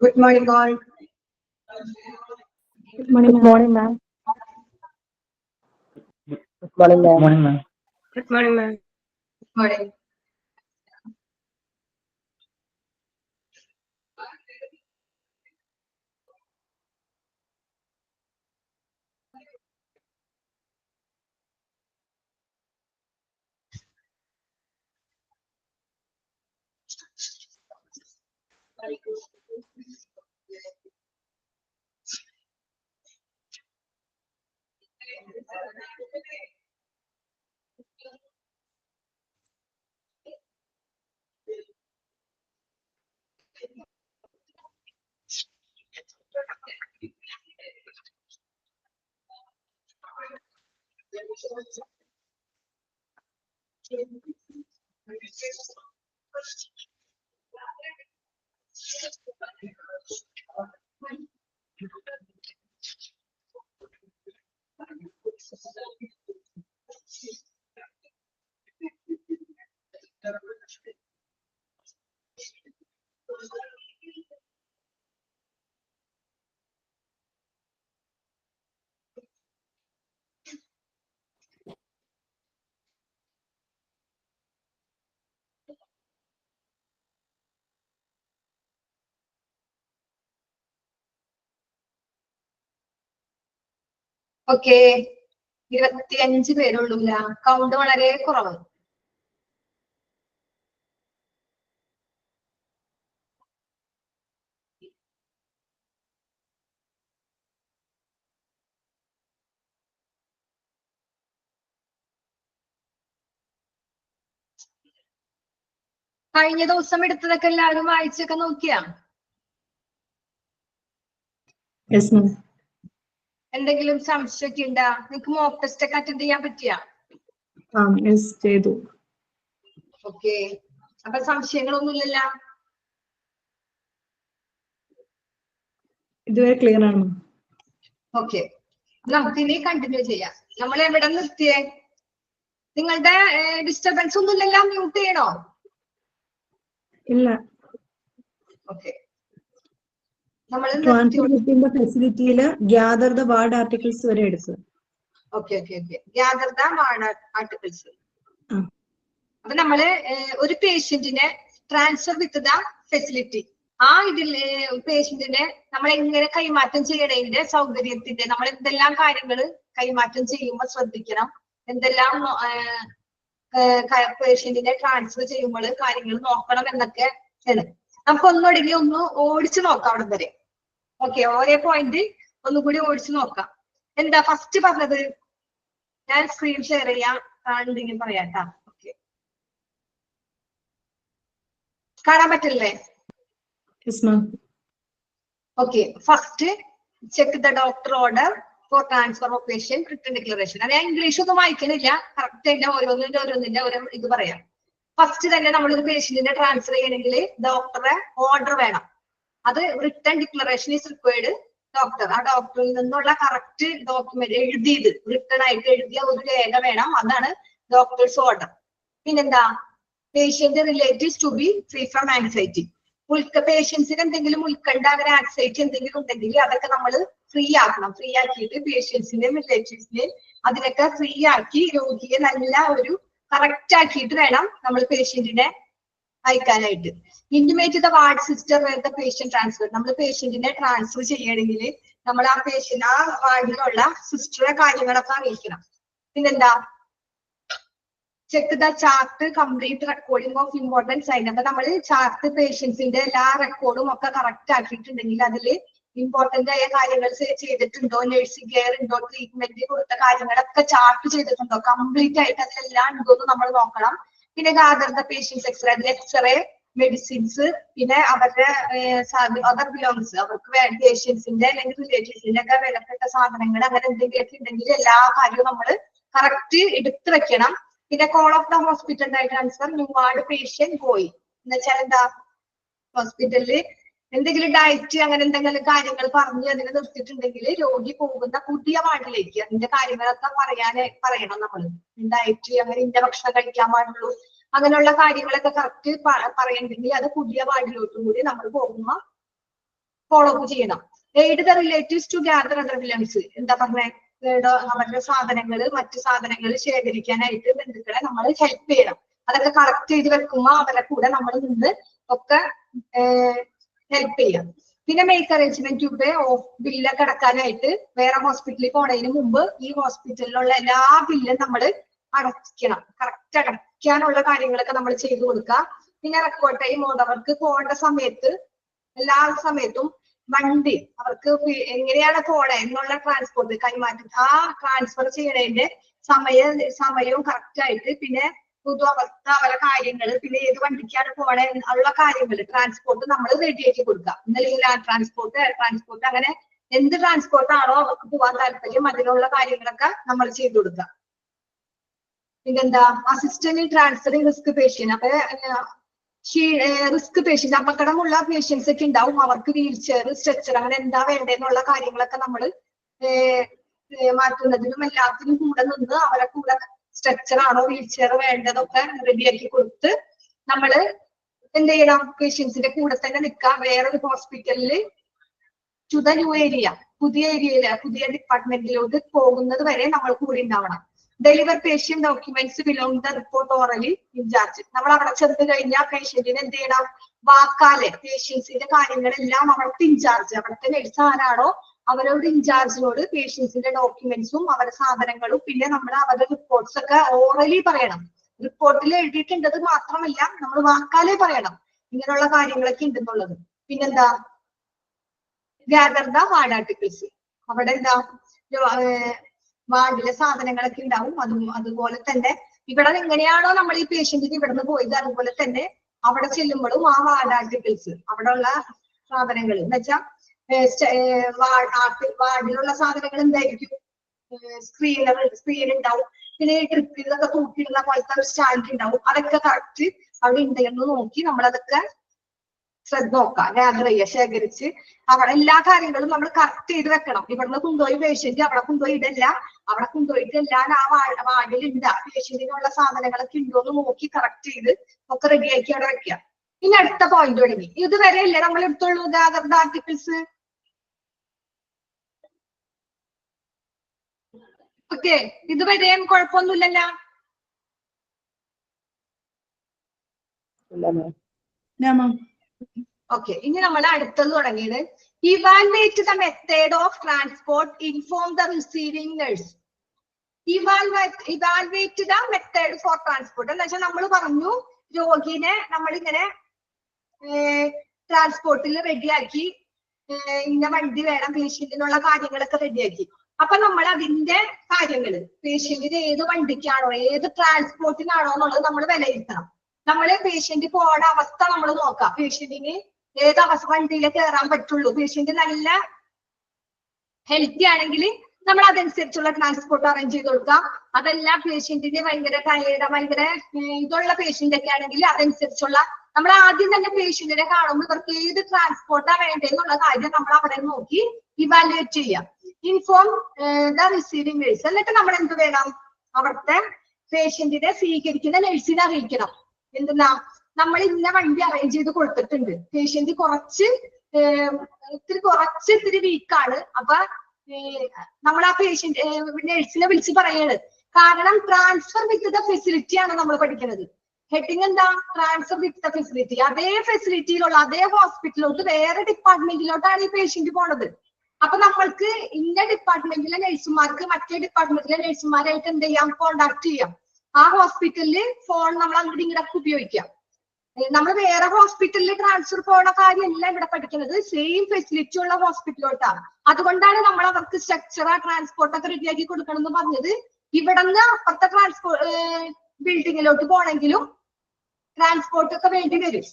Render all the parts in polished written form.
Good morning, all. Good morning, ma'am. Good morning, ma'am. Good morning, ma'am. Good morning, ma'am. Good morning. Okay, 25 പേരുള്ളൂല. Count വളരെ കുറവ്. കഴിഞ്ഞ ദിവസം എടുത്തതൊക്കെ എല്ലാവരും വായിച്ചൊക്കെ നോക്കിയാ? Yes, ma'am. എന്തെങ്കിലും സംശയമൊക്കെ ഉണ്ടാ? നിങ്ങക്ക് മോക്ക് ടെസ്റ്റ് ഒക്കെ അറ്റൻഡ് ചെയ്യാൻ പറ്റിയാ? Yes, ചെയ്തു. ഓക്കെ, അപ്പൊ സംശയങ്ങളൊന്നുമില്ലല്ലോ? ഇതുവരെ ക്ലിയർ ആണ്. ഓക്കെ, നമുക്ക് ഇനി കണ്ടിന്യൂ ചെയ്യാം. നമ്മൾ എവിടെ നിർത്തിയേ? നിങ്ങളുടെ ഡിസ്റ്റർബൻസ് ഒന്നുമില്ലല്ലോ? മ്യൂട്ട് ചെയ്യണോ? ഇല്ല. ഓക്കെ, നമ്മൾ ട്രാൻസ്ഫർ ബിറ്റ്വീൻ ദ ഫെസിലിറ്റിയിൽ ഗ്യാദർ ദ വാർഡ് ആർട്ടിക്കിൾസ് വരെ എടുക്കുക. Okay okay okay, gather the ward articles. അപ്പൊ നമ്മള് ഒരു പേഷ്യന്റിനെ ട്രാൻസ്ഫർ വിത്ത് ദ ഫെസിലിറ്റി, ആ ഇതില് പേഷ്യന്റിനെ നമ്മൾ എങ്ങനെ കൈമാറ്റം ചെയ്യണതിന്റെ സൗകര്യത്തിന്റെ നമ്മൾ എന്തെല്ലാം കാര്യങ്ങൾ കൈമാറ്റം ചെയ്യുമ്പോൾ ശ്രദ്ധിക്കണം, എന്തെല്ലാം പേഷ്യന്റിനെ ട്രാൻസ്ഫർ ചെയ്യുമ്പോൾ കാര്യങ്ങൾ നോക്കണം എന്നൊക്കെ ആണ്. നമുക്ക് ഒന്നുകൂടി ഒന്ന് ഓടിച്ചു നോക്കാം അവിടെ വരെ. ഓക്കെ, ഓരോ പോയിന്റ് ഒന്നുകൂടി ഓടിച്ചു നോക്കാം. എന്താ ഫസ്റ്റ് പറഞ്ഞത്? ഞാൻ സ്ക്രീൻ ഷെയർ ചെയ്യാം, എന്തെങ്കിലും പറയാട്ടാ. ഓക്കെ, കാണാൻ പറ്റില്ലേ? Yes, ma'am. Okay, first check the doctor order for transfer of patient written declaration. അത് ഞാൻ ഇംഗ്ലീഷ് ഒന്നും വായിക്കുന്നില്ല, കറക്റ്റ് തന്നെ ഓരോന്നിന്റെ ഒരു ഇത് പറയാം. ഫസ്റ്റ് തന്നെ നമ്മളൊരു പേഷ്യന്റിനെ ട്രാൻസ്ഫർ ചെയ്യണമെങ്കിൽ ഡോക്ടറെ ഓർഡർ വേണം. അത് written declaration is required. Doctor, ആ ഡോക്ടറിൽ നിന്നുള്ള കറക്റ്റ് ഡോക്യുമെന്റ് എഴുതിയത്, റിട്ടൺ ആയിട്ട് എഴുതിയ ഒരു രേഖ വേണം. അതാണ് ഡോക്ടേഴ്സ് ഓർഡർ. പിന്നെന്താ? Patient relatives to be free from anxiety. പേഷ്യൻസിന് എന്തെങ്കിലും ഉത്കണ്ഠ, അങ്ങനെ ആൻസൈറ്റി എന്തെങ്കിലും ഉണ്ടെങ്കിൽ അതൊക്കെ നമ്മൾ ഫ്രീ ആക്കണം. ഫ്രീ ആക്കിയിട്ട് പേഷ്യൻസിന്റെയും റിലേറ്റീവ്സിനെയും അതിനൊക്കെ ഫ്രീ ആക്കി രോഗിയെ നല്ല ഒരു കറക്റ്റ് ആക്കിയിട്ട് വേണം നമ്മൾ പേഷ്യന്റിനെ അയക്കാനായിട്ട്. Intimate the ward sister where the patient transfer. നമ്മൾ പേഷ്യന്റിനെ ട്രാൻസ്ഫർ ചെയ്യണമെങ്കിൽ നമ്മൾ ആ പേഷ്യന്റ്, ആ വാർഡിലുള്ള സിസ്റ്ററെ കാര്യങ്ങളൊക്കെ അറിയിക്കണം. പിന്നെന്താ? Check the chart complete recording of important sign. അപ്പൊ നമ്മൾ ചാർട്ട് പേഷ്യൻസിന്റെ എല്ലാ റെക്കോർഡും ഒക്കെ കറക്റ്റ് ആക്കിയിട്ടുണ്ടെങ്കിൽ അതിൽ ഇമ്പോർട്ടന്റ് ആയ കാര്യങ്ങൾ ചെയ്തിട്ടുണ്ടോ, നഴ്സിംഗ് കെയർ ഉണ്ടോ, ട്രീറ്റ്മെന്റ് കൊടുത്ത കാര്യങ്ങളൊക്കെ ചാർട്ട് ചെയ്തിട്ടുണ്ടോ, കംപ്ലീറ്റ് ആയിട്ട് അതിലെല്ലാം ഉണ്ടോന്ന് നമ്മൾ നോക്കണം. പിന്നെ ഗാദർ ദ പേഷ്യൻസ് എക്സ്റേ, അതിൽ എക്സ്റേ, മെഡിസിൻസ്, പിന്നെ അവരുടെ അതർ ബിലോങ്സ്, അവർക്ക് പേഷ്യൻസിന്റെ അല്ലെങ്കിൽ റിലേറ്റീവ്സിന്റെ ഒക്കെ വിലപ്പെട്ട സാധനങ്ങൾ അങ്ങനെ എന്തെങ്കിലുമൊക്കെ ഉണ്ടെങ്കിൽ എല്ലാ കാര്യവും നമ്മൾ കറക്റ്റ് എടുത്തു വെക്കണം. പിന്നെ call of the hospital transfer new ward patient പോയി എന്ന് വെച്ചാൽ എന്താ? ഹോസ്പിറ്റലില് എന്തെങ്കിലും ഡയറ്റ് അങ്ങനെ എന്തെങ്കിലും കാര്യങ്ങൾ പറഞ്ഞ് അതിനെ നിർത്തിയിട്ടുണ്ടെങ്കിൽ രോഗി പോകുന്ന പുതിയ വാർഡിലേക്ക് അതിന്റെ കാര്യങ്ങളൊക്കെ പറയണം. നമ്മൾ ഡയറ്റ് അങ്ങനെ ഇന്ന ഭക്ഷണം കഴിക്കാൻ പാടുള്ളൂ അങ്ങനെയുള്ള കാര്യങ്ങളൊക്കെ കറക്റ്റ് പറയണമെങ്കിൽ അത് പുതിയ വാർഡിലോട്ടും കൂടി നമ്മൾ പോകുമ്പോ ഫോളോ അപ്പ് ചെയ്യണം. Aid the relatives to gather other belongs. എന്താ പറഞ്ഞേ, അവരുടെ സാധനങ്ങള് മറ്റു സാധനങ്ങൾ ശേഖരിക്കാനായിട്ട് ബന്ധുക്കളെ നമ്മൾ ഹെൽപ്പ് ചെയ്യണം. അതൊക്കെ കളക്ട് ചെയ്ത് വെക്കുമ്പോ അവരുടെ കൂടെ നമ്മൾ നിന്ന് ഒക്കെ ഹെൽപ്പ് ചെയ്യാം. പിന്നെ make arrangement to pay off ബില്ലൊക്കെ അടക്കാനായിട്ട് വേറെ ഹോസ്പിറ്റലിൽ പോണതിന് മുമ്പ് ഈ ഹോസ്പിറ്റലിലുള്ള എല്ലാ ബില്ലും നമ്മൾ അടയ്ക്കണം. കറക്റ്റ് അടയ്ക്കാനുള്ള കാര്യങ്ങളൊക്കെ നമ്മൾ ചെയ്തു കൊടുക്കുക. പിന്നെ റെക്കോർഡ് ടൈം അവർക്ക് പോകേണ്ട സമയത്ത് എല്ലാ സമയത്തും വണ്ടി അവർക്ക് എങ്ങനെയാണ് പോണേ എന്നുള്ള ട്രാൻസ്പോർട്ട് കൈമാറ്റം ആ ട്രാൻസ്ഫർ ചെയ്യണതിന്റെ സമയവും കറക്റ്റ് ആയിട്ട്, പിന്നെ പൊതുവസ്ഥ അവരുടെ കാര്യങ്ങൾ, പിന്നെ ഏത് വണ്ടിക്കാണ് പോണേ ഉള്ള കാര്യങ്ങൾ ട്രാൻസ്പോർട്ട് നമ്മൾ റെഡിയാക്കി കൊടുക്കുക. ഒന്നല്ലെങ്കിൽ ലാൻഡ് ട്രാൻസ്പോർട്ട്, എയർ ട്രാൻസ്പോർട്ട്, അങ്ങനെ എന്ത് ട്രാൻസ്പോർട്ട് ആണോ അവർക്ക് പോകാൻ താല്പര്യം അതിനുള്ള കാര്യങ്ങളൊക്കെ നമ്മൾ ചെയ്തു കൊടുക്കുക. പിന്നെന്താ, അസിസ്റ്റന്റ് ട്രാൻസ്ഫറിങ് റിസ്ക് പേഷ്യന്റ്. അപ്പൊ റിസ്ക് പേഷ്യന്റ് അപകടമുള്ള പേഷ്യൻസ് ഒക്കെ ഉണ്ടാവും. അവർക്ക് വീൽ ചെയർ, സ്ട്രെച്ചർ, അങ്ങനെ എന്താ വേണ്ടതെന്നുള്ള കാര്യങ്ങളൊക്കെ നമ്മൾ മാറ്റുന്നതിനും എല്ലാത്തിനും കൂടെ നിന്ന് അവരെ കൂടെ സ്ട്രെച്ചർ ആണോ വീൽ ചെയർ വേണ്ടതൊക്കെ റെഡിയാക്കി കൊടുത്ത് നമ്മൾ എന്ത് ചെയ്യണം, പേഷ്യൻസിന്റെ കൂടെ തന്നെ നിൽക്കുക. വേറൊരു ഹോസ്പിറ്റലിൽ ടു ദ ന്യൂ ഏരിയ, പുതിയ ഡിപ്പാർട്ട്മെന്റിലോട്ട് പോകുന്നത് വരെ നമ്മൾ കൂടി ഉണ്ടാവണം. Deliver patient documents belong the report orally in charge. നമ്മൾ അവിടെ ചെന്ന് കഴിഞ്ഞാൽ പേഷ്യന്റിന് എന്ത് ചെയ്യണം, വാക്കാലെ പേഷ്യൻസിന്റെ കാര്യങ്ങളെല്ലാം അവിടുത്തെ ഇൻചാർജ്, അവിടുത്തെ നഴ്സ് ആരാണോ അവരോട് ഇൻചാർജിനോട് പേഷ്യൻസിന്റെ ഡോക്യുമെന്റ്സും അവരുടെ സാധനങ്ങളും പിന്നെ നമ്മൾ അവരുടെ റിപ്പോർട്ട്സ് ഒക്കെ ഓറലി പറയണം. റിപ്പോർട്ടിൽ എഴുതിയിട്ടുണ്ടത് മാത്രമല്ല നമ്മൾ വാക്കാലെ പറയണം ഇങ്ങനെയുള്ള കാര്യങ്ങളൊക്കെ ഉണ്ടെന്നുള്ളത്. പിന്നെന്താ, ഗ്യാദർ ദ വാർഡ് ആർട്ടിക്കിൾസ്. അവിടെ എന്താ വാർഡിലെ സാധനങ്ങളൊക്കെ ഉണ്ടാവും. അതുപോലെ തന്നെ ഇവിടെ എങ്ങനെയാണോ നമ്മൾ ഈ പേഷ്യന്റിന് ഇവിടുന്ന് പോയത് അതുപോലെ തന്നെ അവിടെ ചെല്ലുമ്പോഴും ആ വാർഡ് ആർട്ടിക്കിൾസ് അവിടെ ഉള്ള സാധനങ്ങൾ എന്ന് വെച്ചാൽ വാർഡിലുള്ള സാധനങ്ങൾ എന്തായിരിക്കും, സ്ക്രീൻ ഉണ്ടാവും, പിന്നെ ട്രിപ്പ് ഇതൊക്കെ തൂക്കിയിടുന്ന പോലത്തെ ഒരു സ്റ്റാൻഡ് ഉണ്ടാവും. അതൊക്കെ കറക്റ്റ് അവിടെ ഉണ്ടെന്ന് നോക്കി നമ്മളതൊക്കെ നോക്കാം, ഗ്യാദർ ചെയ്യുക, ശേഖരിച്ച് അവിടെ എല്ലാ കാര്യങ്ങളും നമ്മൾ കറക്റ്റ് ചെയ്ത് വെക്കണം. ഇവിടുന്ന് കൊണ്ടുപോയി പേഷ്യന്റ് അവിടെ കൊണ്ടുപോയി ഇടല്ല, അവിടെ കൊണ്ടുപോയിട്ട് എല്ലാം ആ വാർഡിൽ ഉണ്ട് പേഷ്യന്റിനുള്ള സാധനങ്ങളൊക്കെ ഉണ്ടോ എന്ന് നോക്കി കറക്റ്റ് ചെയ്ത് ഒക്കെ റെഡിയാക്കി അവിടെ വെക്കുക. ഇനി അടുത്ത പോയിന്റ് തുടങ്ങി. ഇതുവരെ അല്ലേ നമ്മൾ എടുത്തുള്ളൂ ഗ്യാദർ ദ ആർട്ടിക്കിൾസ്. ഓക്കെ, ഇതുവരെയും കുഴപ്പമൊന്നുമില്ലല്ലോ. ഓക്കെ, ഇനി നമ്മൾ അടുത്തത് തുടങ്ങിയത് evaluate the method of transport, inform the receiving nurse. Evaluate the method for transport എന്ന് വെച്ചാൽ നമ്മൾ പറഞ്ഞു രോഗിനെ നമ്മളിങ്ങനെ ട്രാൻസ്പോർട്ടിൽ റെഡിയാക്കി, ഇന്ന വണ്ടി വേണം പേഷ്യന്റിനുള്ള കാര്യങ്ങളൊക്കെ റെഡിയാക്കി. അപ്പൊ നമ്മൾ അതിന്റെ കാര്യങ്ങള് പേഷ്യന്റിന് ഏത് വണ്ടിക്കാണോ ഏത് ട്രാൻസ്പോർട്ടിനാണോ എന്നുള്ളത് നമ്മൾ വിലയിരുത്തണം. നമ്മള് പേഷ്യന്റ് പോണ അവസ്ഥ നമ്മൾ നോക്കാം. പേഷ്യന്റിന് ഏത് അവസ്ഥ വണ്ടിയിൽ കയറാൻ പറ്റുള്ളൂ, പേഷ്യന്റ് നല്ല ഹെൽത്തി ആണെങ്കിൽ നമ്മൾ അതനുസരിച്ചുള്ള ട്രാൻസ്പോർട്ട് അറേഞ്ച് ചെയ്ത് കൊടുക്കാം. അതല്ല പേഷ്യന്റിന് ഭയങ്കര ടയേർഡ് ഭയങ്കര ഇതുള്ള പേഷ്യന്റ് ഒക്കെ ആണെങ്കിൽ അതനുസരിച്ചുള്ള നമ്മൾ ആദ്യം തന്നെ പേഷ്യന്റിനെ കാണുമ്പോൾ ഇവർക്ക് ഏത് ട്രാൻസ്പോർട്ടാ വേണ്ടതെന്നുള്ള കാര്യം നമ്മൾ അവിടെ നോക്കി ഇവാലുവേറ്റ് ചെയ്യാം. Inform the receiving nurse. എന്നിട്ട് നമ്മൾ എന്ത് വേണം, അവിടുത്തെ പേഷ്യന്റിനെ സ്വീകരിക്കുന്ന നഴ്സിനെ അറിയിക്കണം. എന്തെന്നാ, നമ്മൾ ഇന്ന വണ്ടി അറേഞ്ച് ചെയ്ത് കൊടുത്തിട്ടുണ്ട്, പേഷ്യന്റ് ഇത്തിരി വീക്കാണ്, അപ്പൊ നമ്മൾ ആ പേഷ്യന്റ് നഴ്സിനെ വിളിച്ച് പറയാണ്. കാരണം ട്രാൻസ്ഫർ വിത്ത് ദ ഫെസിലിറ്റി ആണ് നമ്മൾ പഠിക്കുന്നത്. ഹെഡിങ് എന്താ, ട്രാൻസ്ഫർ വിത്ത് ദ ഫെസിലിറ്റി. അതേ ഫെസിലിറ്റിയിലുള്ള അതേ ഹോസ്പിറ്റലിലോട്ട് വേറെ ഡിപ്പാർട്ട്മെന്റിലോട്ടാണ് ഈ പേഷ്യന്റ് പോണത്. അപ്പൊ നമ്മൾക്ക് ഇന്ന ഡിപ്പാർട്ട്മെന്റിലെ നഴ്സുമാർക്ക് മറ്റേ ഡിപ്പാർട്ട്മെന്റിലെ നഴ്സുമാരായിട്ട് എന്ത് ചെയ്യാം, കോണ്ടാക്ട് ചെയ്യാം. ആ ഹോസ്പിറ്റലില് ഫോൺ നമ്മൾ അങ്ങോട്ട് ഇങ്ങോട്ടൊക്കെ ഉപയോഗിക്കാം. നമ്മൾ വേറെ ഹോസ്പിറ്റലിൽ ട്രാൻസ്ഫർ പോകുന്ന കാര്യമല്ല ഇവിടെ പഠിക്കുന്നത്, സെയിം ഫെസിലിറ്റി ഉള്ള ഹോസ്പിറ്റലിലോട്ടാണ്. അതുകൊണ്ടാണ് നമ്മൾ അവർക്ക് സ്ട്രക്ചർ ട്രാൻസ്പോർട്ട് ഒക്കെ റെഡിയാക്കി കൊടുക്കണം എന്ന് പറഞ്ഞത്. ഇവിടെ നിന്ന് അപ്പുറത്തെ ബിൽഡിങ്ങിലോട്ട് പോണെങ്കിലും ട്രാൻസ്പോർട്ട് ഒക്കെ വേണ്ടി വരും.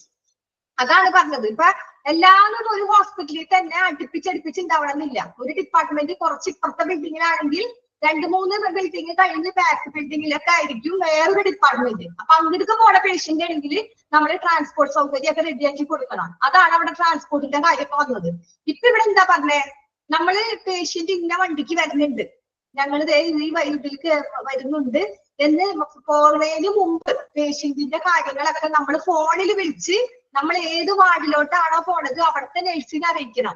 അതാണ് പറഞ്ഞത്. ഇപ്പൊ എല്ലാവരും ഒരു ഹോസ്പിറ്റലിൽ തന്നെ അടുപ്പിച്ചടുപ്പിച്ചുണ്ടാവണമെന്നില്ല. ഒരു ഡിപ്പാർട്ട്മെന്റ് കുറച്ച് ഇപ്പുറത്തെ ബിൽഡിങ്ങിലാണെങ്കിൽ 2-3 ബിൽഡിങ് കഴിഞ്ഞ് ബാക്ക് ബിൽഡിങ്ങിലൊക്കെ ആയിരിക്കും വേറൊരു ഡിപ്പാർട്ട്മെന്റ്. അപ്പൊ അങ്ങോട്ട് പോണ പേഷ്യന്റ് ആണെങ്കിൽ നമ്മൾ ട്രാൻസ്പോർട്ട് സൗകര്യം ഒക്കെ റെഡിയാക്കി കൊടുക്കണം. അതാണ് അവിടെ ട്രാൻസ്പോർട്ടിന്റെ കാര്യം വന്നത്. ഇപ്പൊ ഇവിടെ എന്താ പറഞ്ഞേ, നമ്മള് പേഷ്യന്റ് ഇന്ന വണ്ടിക്ക് വരുന്നുണ്ട്, ഞങ്ങൾ ഈ വൈകിട്ടിലേക്ക് വരുന്നുണ്ട് എന്ന് പോകുന്നതിന് മുമ്പ് പേഷ്യന്റിന്റെ കാര്യങ്ങളൊക്കെ നമ്മൾ ഫോണിൽ വിളിച്ച് നമ്മൾ ഏത് വാർഡിലോട്ടാണോ പോണത് അവിടുത്തെ നഴ്സിനെ അറിയിക്കണം.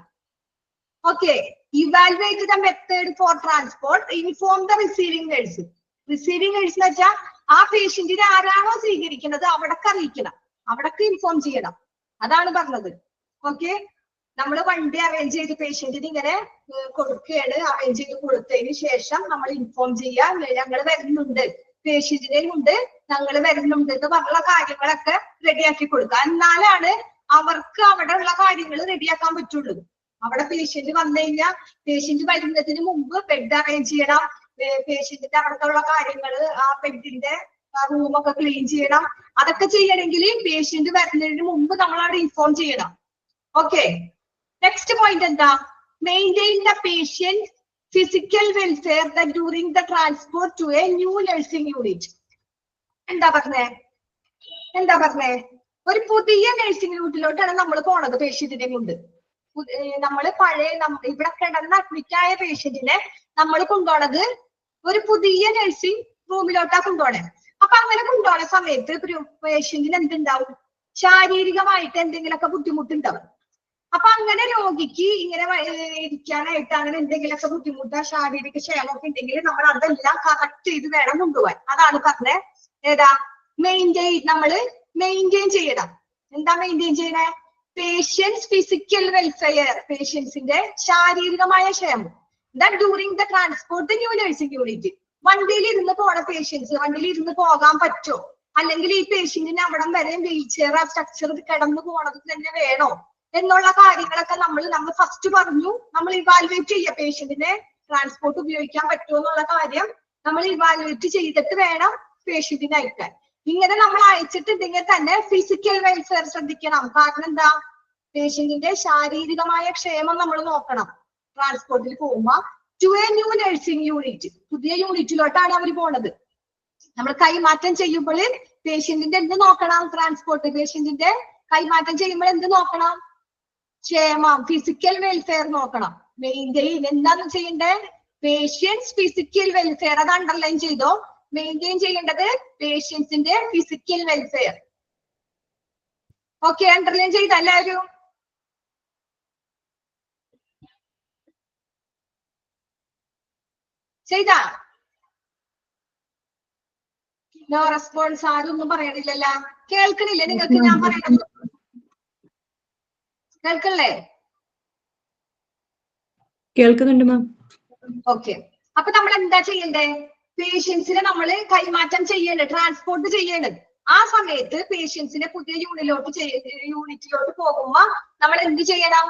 Okay, evaluate the method for transport, inform the receiving nurse. Receiving nurse എന്ന് വെച്ചാൽ ആ പേഷ്യന്റിനെ ആരാണോ സ്വീകരിക്കുന്നത് അവിടൊക്കെ അറിയിക്കണം, അവിടൊക്കെ ഇൻഫോം ചെയ്യണം, അതാണ് പറഞ്ഞത്. ഓക്കെ, നമ്മൾ വണ്ടി അറേഞ്ച് ചെയ്ത് പേഷ്യന്റിന് ഇങ്ങനെ കൊടുക്കുകയാണ്, അറേഞ്ച് ചെയ്ത് കൊടുത്തതിന് ശേഷം നമ്മൾ ഇൻഫോം ചെയ്യാ, ഞങ്ങൾ വരുന്നുണ്ട്, പേഷ്യന്റിനെ കൊണ്ട് ഞങ്ങൾ വരുന്നുണ്ട് എന്ന് പറഞ്ഞുള്ള കാര്യങ്ങളൊക്കെ റെഡിയാക്കി കൊടുക്കുക. എന്നാലാണ് അവർക്ക് അവിടെ ഉള്ള കാര്യങ്ങൾ റെഡിയാക്കാൻ പറ്റുള്ളൂ. അവിടെ പേഷ്യന്റ് വന്നു കഴിഞ്ഞാൽ പേഷ്യന്റ് വരുന്നതിന് മുമ്പ് ബെഡ് അറേഞ്ച് ചെയ്യണം, പേഷ്യന്റിന്റെ അവിടത്തുള്ള കാര്യങ്ങൾ, ആ ബെഡിന്റെ റൂമൊക്കെ ക്ലീൻ ചെയ്യണം. അതൊക്കെ ചെയ്യണമെങ്കിൽ പേഷ്യന്റ് വരുന്നതിന് മുമ്പ് നമ്മൾ അവിടെ ഇൻഫോം ചെയ്യണം. ഓക്കെ, നെക്സ്റ്റ് പോയിന്റ് എന്താ? Maintain the patient physical welfare during the transport to a new nursing unit. എന്താ പറഞ്ഞേ? ഒരു പുതിയ നഴ്സിംഗ് യൂണിറ്റിലോട്ടാണ് നമ്മൾ പോണത് പേഷ്യന്റിനെ കൊണ്ട്. നമ്മള് പഴയ ഇവിടെ കിടന്ന് അഡ്മിറ്റ് ആയ പേഷ്യന്റിനെ നമ്മൾ കൊണ്ടുപോണത് ഒരു പുതിയ നഴ്സിംഗ് റൂമിലോട്ടാ കൊണ്ടുപോണേ. അപ്പൊ അങ്ങനെ കൊണ്ടുപോണ സമയത്ത് പേഷ്യന്റിന് എന്തുണ്ടാവും? ശാരീരികമായിട്ട് എന്തെങ്കിലുമൊക്കെ ബുദ്ധിമുട്ടുണ്ടാവും. അപ്പൊ അങ്ങനെ രോഗിക്ക് ഇങ്ങനെ ഇരിക്കാനായിട്ട് അങ്ങനെ എന്തെങ്കിലുമൊക്കെ ബുദ്ധിമുട്ടോ ശാരീരിക ക്ഷേമമൊക്കെ ഉണ്ടെങ്കിൽ നമ്മൾ അതെല്ലാം കറക്റ്റ് ചെയ്ത് വേണം കൊണ്ടുപോകാൻ. അതാണ് പറഞ്ഞത്. ഏതാ? നമ്മള് മെയിൻറ്റെയിൻ ചെയ്യണം. എന്താ മെയിൻറ്റെയിൻ ചെയ്യണേ? പേഷ്യൻസ് ഫിസിക്കൽ വെൽഫെയർ, പേഷ്യൻസിന്റെ ശാരീരികമായ ക്ഷേമം. During the transport new nursing unit. വണ്ടിയിൽ ഇരുന്ന് പോണ പേഷ്യൻസ് വണ്ടിയിൽ ഇരുന്ന് പോകാൻ പറ്റോ, അല്ലെങ്കിൽ ഈ പേഷ്യന്റിന് അവിടം വരെ വീൽ ചെയർ ആ സ്ട്രക്ചർ കിടന്നു പോണത് തന്നെ വേണോ എന്നുള്ള കാര്യങ്ങളൊക്കെ നമ്മൾ ഫസ്റ്റ് പറഞ്ഞു. നമ്മൾ ഇവാലുവേറ്റ് ചെയ്യുക, പേഷ്യന്റിനെ ട്രാൻസ്പോർട്ട് ഉപയോഗിക്കാൻ പറ്റുമോ എന്നുള്ള കാര്യം നമ്മൾ ഇവാലുവേറ്റ് ചെയ്തിട്ട് വേണം പേഷ്യന്റിനെ അയക്കാൻ. ഇങ്ങനെ നമ്മൾ അയച്ചിട്ടുണ്ടെങ്കിൽ തന്നെ ഫിസിക്കൽ വെൽഫെയർ ശ്രദ്ധിക്കണം. കാരണം എന്താ? പേഷ്യന്റിന്റെ ശാരീരികമായ ക്ഷേമം നമ്മൾ നോക്കണം. ട്രാൻസ്പോർട്ടിൽ പോകുമ്പോ to a new nursing unit, പുതിയ യൂണിറ്റിലോട്ടാണ് അവർ പോണത്. നമ്മൾ കൈമാറ്റം ചെയ്യുമ്പോൾ പേഷ്യന്റിന്റെ എന്ത് നോക്കണം? ട്രാൻസ്പോർട്ട് പേഷ്യന്റിന്റെ കൈമാറ്റം ചെയ്യുമ്പോൾ എന്ത് നോക്കണം? ക്ഷേമം, ഫിസിക്കൽ വെൽഫെയർ നോക്കണം. മെയിൻറ്റെയിൻ എന്താന്ന് ചെയ്യണ്ടേ? Patients physical welfare. അത് അണ്ടർലൈൻ ചെയ്തോ. മെയിൻറ്റെയിൻ ചെയ്യേണ്ടത് പേഷ്യൻസിന്റെ ഫിസിക്കൽ വെൽഫെയർ. ഓക്കെ, അണ്ടർലൈൻ ചെയ്ത എല്ലാവരും? ചെയ്താ? No response. ആരും ഒന്നും പറയണില്ലല്ല. കേൾക്കണില്ലേ നിങ്ങൾക്ക് ഞാൻ പറയണത്? കേൾക്കല്ലേ? കേൾക്കുന്നുണ്ട് മാം. ഓക്കെ, അപ്പൊ നമ്മൾ എന്താ ചെയ്യണ്ടേ? പേഷ്യൻസിനെ നമ്മൾ കൈമാറ്റം ചെയ്യണം, ട്രാൻസ്പോർട്ട് ചെയ്യണം. ആ സമയത്ത് പേഷ്യൻസിനെ പുതിയ യൂണിറ്റിലോട്ട് പോകുമ്പോ നമ്മൾ എന്ത് ചെയ്യണം?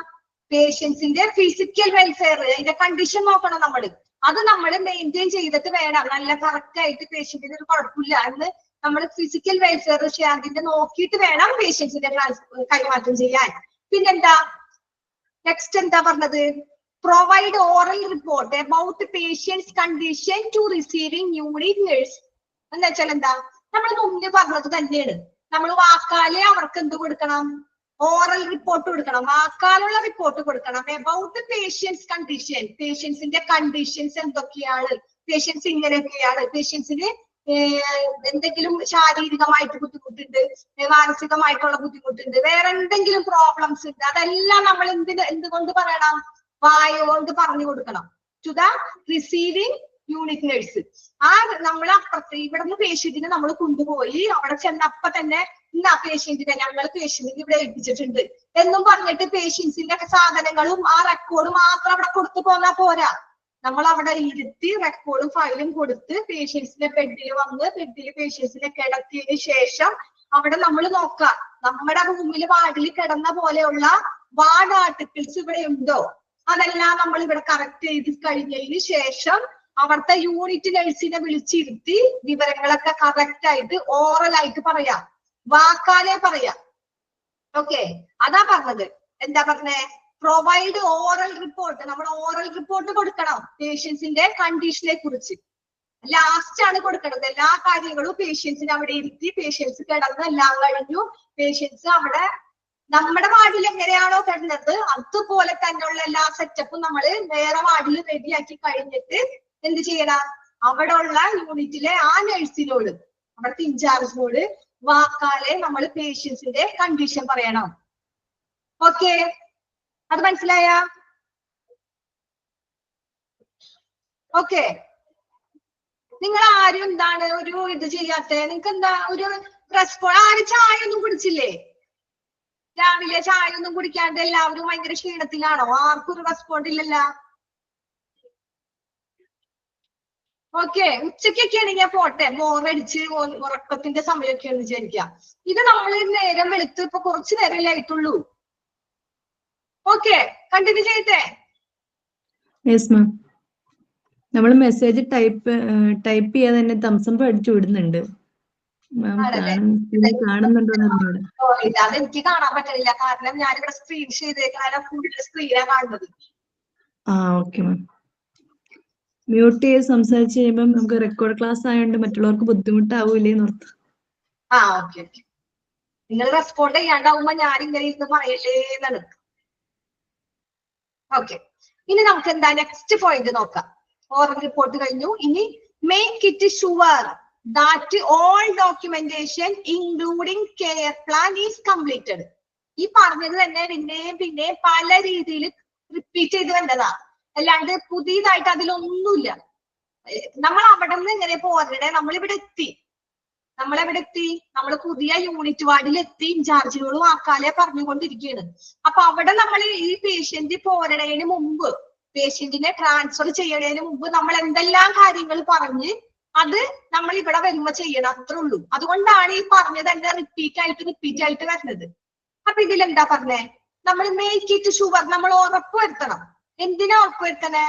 പേഷ്യൻസിന്റെ ഫിസിക്കൽ വെൽഫെയർ, അതിന്റെ കണ്ടീഷൻ നോക്കണം നമ്മൾ. അത് നമ്മൾ മെയിൻറ്റെയിൻ ചെയ്തിട്ട് വേണം. നല്ല കറക്റ്റ് ആയിട്ട് പേഷ്യന്റിന് ഒരു കുഴപ്പമില്ല എന്ന് നമ്മൾ ഫിസിക്കൽ വെൽഫെയർ അതിന്റെ നോക്കിയിട്ട് വേണം പേഷ്യൻസിന്റെ കൈമാറ്റം ചെയ്യാൻ. പിന്നെന്താ നെക്സ്റ്റ് എന്താ പറഞ്ഞത്? Provide oral report about patients condition to receiving unit nurse. എന്ന് വെച്ചാൽ എന്താ? നമ്മൾ മുന്നേ പറഞ്ഞത് തന്നെയാണ്. നമ്മൾ വാക്കാലെ അവർക്ക് എന്ത് കൊടുക്കണം? ഓറൽ റിപ്പോർട്ട് കൊടുക്കണം, വാക്കാലുള്ള റിപ്പോർട്ട് കൊടുക്കണം. അബൌട്ട് പേഷ്യൻസ് കണ്ടീഷൻ, പേഷ്യൻസിന്റെ കണ്ടീഷൻസ് എന്തൊക്കെയാണ്, പേഷ്യൻസ് ഇങ്ങനെയൊക്കെയാണ്, പേഷ്യൻസിന് എന്തെങ്കിലും ശാരീരികമായിട്ട് ബുദ്ധിമുട്ടുണ്ട്, മാനസികമായിട്ടുള്ള ബുദ്ധിമുട്ടുണ്ട്, വേറെ എന്തെങ്കിലും പ്രോബ്ലംസ് ഉണ്ട്, അതെല്ലാം നമ്മൾ എന്തുകൊണ്ട് പറയണം? വായ കൊണ്ട് പറഞ്ഞു കൊടുക്കണം to the receiving unit nurse. ആ നമ്മൾ അപ്പുറത്ത് ഇവിടുന്ന് പേഷ്യന്റിനെ നമ്മൾ കൊണ്ടുപോയി അവിടെ ചെന്നപ്പോ തന്നെ ഇന്നാ പേഷ്യന്റിനെ ഞങ്ങൾ പേഷ്യന്റിന് ഇവിടെ ഏൽപ്പിച്ചിട്ടുണ്ട് എന്നും പറഞ്ഞിട്ട് പേഷ്യൻസിന്റെ സാധനങ്ങളും ആ റെക്കോർഡ് മാത്രം അവിടെ കൊടുത്തു പോന്നാ പോരാ. നമ്മൾ അവിടെ ഇരുത്തി റെക്കോർഡും ഫയലും കൊടുത്ത് പേഷ്യൻസിന്റെ ബെഡിൽ വന്ന് ബെഡിൽ പേഷ്യൻസിനെ കിടത്തിയതിനു ശേഷം അവിടെ നമ്മൾ നോക്കാം നമ്മുടെ റൂമിൽ വാർഡിൽ കിടന്ന പോലെയുള്ള വാർഡ് ആർട്ടിക്കിൾസ് ഇവിടെ ഉണ്ടോ, അതെല്ലാം നമ്മൾ ഇവിടെ കറക്റ്റ് ചെയ്ത് കഴിഞ്ഞതിന് ശേഷം അവിടുത്തെ യൂണിറ്റ് നഴ്സിനെ വിളിച്ചിരുത്തി വിവരങ്ങളൊക്കെ കറക്റ്റ് ആയിട്ട് ഓറൽ ആയിട്ട് പറയാം, വാക്കാലെ പറയാം. ഓക്കെ, അതാ പറഞ്ഞത്. എന്താ പറഞ്ഞേ? Provide oral report. നമ്മൾ ഓറൽ റിപ്പോർട്ട് കൊടുക്കണം പേഷ്യൻസിന്റെ കണ്ടീഷനെ കുറിച്ച്. ലാസ്റ്റ് ആണ് കൊടുക്കേണ്ടത്. എല്ലാ കാര്യങ്ങളും പേഷ്യൻസിനെ അവിടെ ഇരുത്തി പേഷ്യൻസ് കിടന്ന് എല്ലാം കഴിഞ്ഞു. പേഷ്യൻസ് അവിടെ നമ്മുടെ വാർഡിൽ എങ്ങനെയാണോ കിടന്നത് അതുപോലെ തന്നെയുള്ള എല്ലാ സെറ്റപ്പും നമ്മൾ വേറെ വാർഡിൽ റെഡിയാക്കി കഴിഞ്ഞിട്ട് എന്ത് ചെയ്യണം? അവിടെ ഉള്ള യൂണിറ്റിലെ ആ നഴ്സിനോട്, അവിടുത്തെ ഇൻചാർജിനോട് വാക്കാലെ നമ്മൾ പേഷ്യൻസിന്റെ കണ്ടീഷൻ പറയണം. ഓക്കെ, അത് മനസ്സിലായ? ഓക്കെ, നിങ്ങൾ ആരും എന്താണ് ഒരു ഇത് ചെയ്യാത്ത? നിങ്ങൾക്ക് എന്താ ഒരു റെസ്പോണ്ട്? ആരും ചായ ഒന്നും കുടിച്ചില്ലേ? രാവിലെ ചായ ഒന്നും കുടിക്കാണ്ട് എല്ലാവരും ഭയങ്കര ക്ഷീണത്തിലാണോ? ആർക്കും ഒരു റെസ്പോണ്ട് ഇല്ലല്ലോ. ഓക്കെ, ഉച്ചക്കൊക്കെ ആണെങ്കിൽ പോട്ടെ, ബോറടിച്ച് ഉറക്കത്തിന്റെ സമയമൊക്കെ ഒന്ന് വിചാരിക്കാം. ഇത് നമ്മൾ നേരം വെളുത്ത് ഇപ്പൊ കുറച്ചു നേരമല്ലേ ആയിട്ടുള്ളൂ. ഓക്കെ, കണ്ടിന്യൂ ചെയ്തേ. Yes ma'am. നമ്മൾ മെസ്സേജ് ടൈപ്പ് ചെയ്യാതെ തന്നെ തംസപ്പ് അടിച്ചു വിടുന്നുണ്ട്. മാം കാണുന്നുണ്ടോന്ന് അറിഞ്ഞൂടെ? അതെനിക്ക് കാണാൻ പറ്റില്ല, കാരണം ഞാനിവിടെ സ്ക്രീൻ ചെയ്തേക്കാണ്, ഫുൾ സ്ക്രീനാ കാണുന്നത്. Okay ma'am. മ്യൂട്ട് ചെയ്ത് സംസാരിച്ച് കഴിയുമ്പോൾ നമുക്ക് റെക്കോർഡ് ക്ലാസ് ആയതുകൊണ്ട് മറ്റുള്ളവർക്ക് ബുദ്ധിമുട്ടാവൂലേന്ന് ഓർത്ത്. ഓക്കെ ഓക്കെ, നിങ്ങൾ റെസ്പോണ്ട് ചെയ്യാണ്ടാവുമ്പോ ഞാൻ ഇങ്ങനെ ഇരുന്ന് പറയല്ലേ എന്നാണ്. ഓക്കെ, ഇനി നമുക്ക് എന്താ നെക്സ്റ്റ് പോയിന്റ് നോക്കാം. ഓറൽ റിപ്പോർട്ട് കഴിഞ്ഞു. ഇനി make it sure that all documentation including care plan is completed. ഈ പറഞ്ഞത് തന്നെ പിന്നെയും പല രീതിയിൽ റിപ്പീറ്റ് ചെയ്ത് വേണ്ടതാ, അല്ലാണ്ട് പുതിയതായിട്ട് അതിലൊന്നുമില്ല. നമ്മൾ അവിടെ നിന്ന് എങ്ങനെ പോകണ്ടേ? നമ്മളിവിടെ എത്തി. നമ്മൾ പുതിയ യൂണിറ്റ് വാർഡിലെത്തി. ഇൻചാർജിനോടും ആക്കാലെ പറഞ്ഞുകൊണ്ടിരിക്കുകയാണ്. അപ്പൊ അവിടെ നമ്മൾ ഈ പേഷ്യന്റ് പോരണതിന് മുമ്പ്, പേഷ്യന്റിനെ ട്രാൻസ്ഫർ ചെയ്യണതിന് മുമ്പ് നമ്മൾ എന്തെല്ലാം കാര്യങ്ങൾ പറഞ്ഞ് അത് നമ്മൾ ഇവിടെ വരുമ്പോ ചെയ്യണം, അത്രേ ഉള്ളൂ. അതുകൊണ്ടാണ് ഈ പറഞ്ഞത് തന്നെ റിപ്പീറ്റ് ആയിട്ട് വരുന്നത്. അപ്പൊ ഇതിലെന്താ പറഞ്ഞേ? നമ്മൾ മേക്ക് ഇറ്റ് ഷുവർ, നമ്മൾ ഉറപ്പുവരുത്തണം. എന്തിനാ ഉറപ്പുവരുത്തണേ?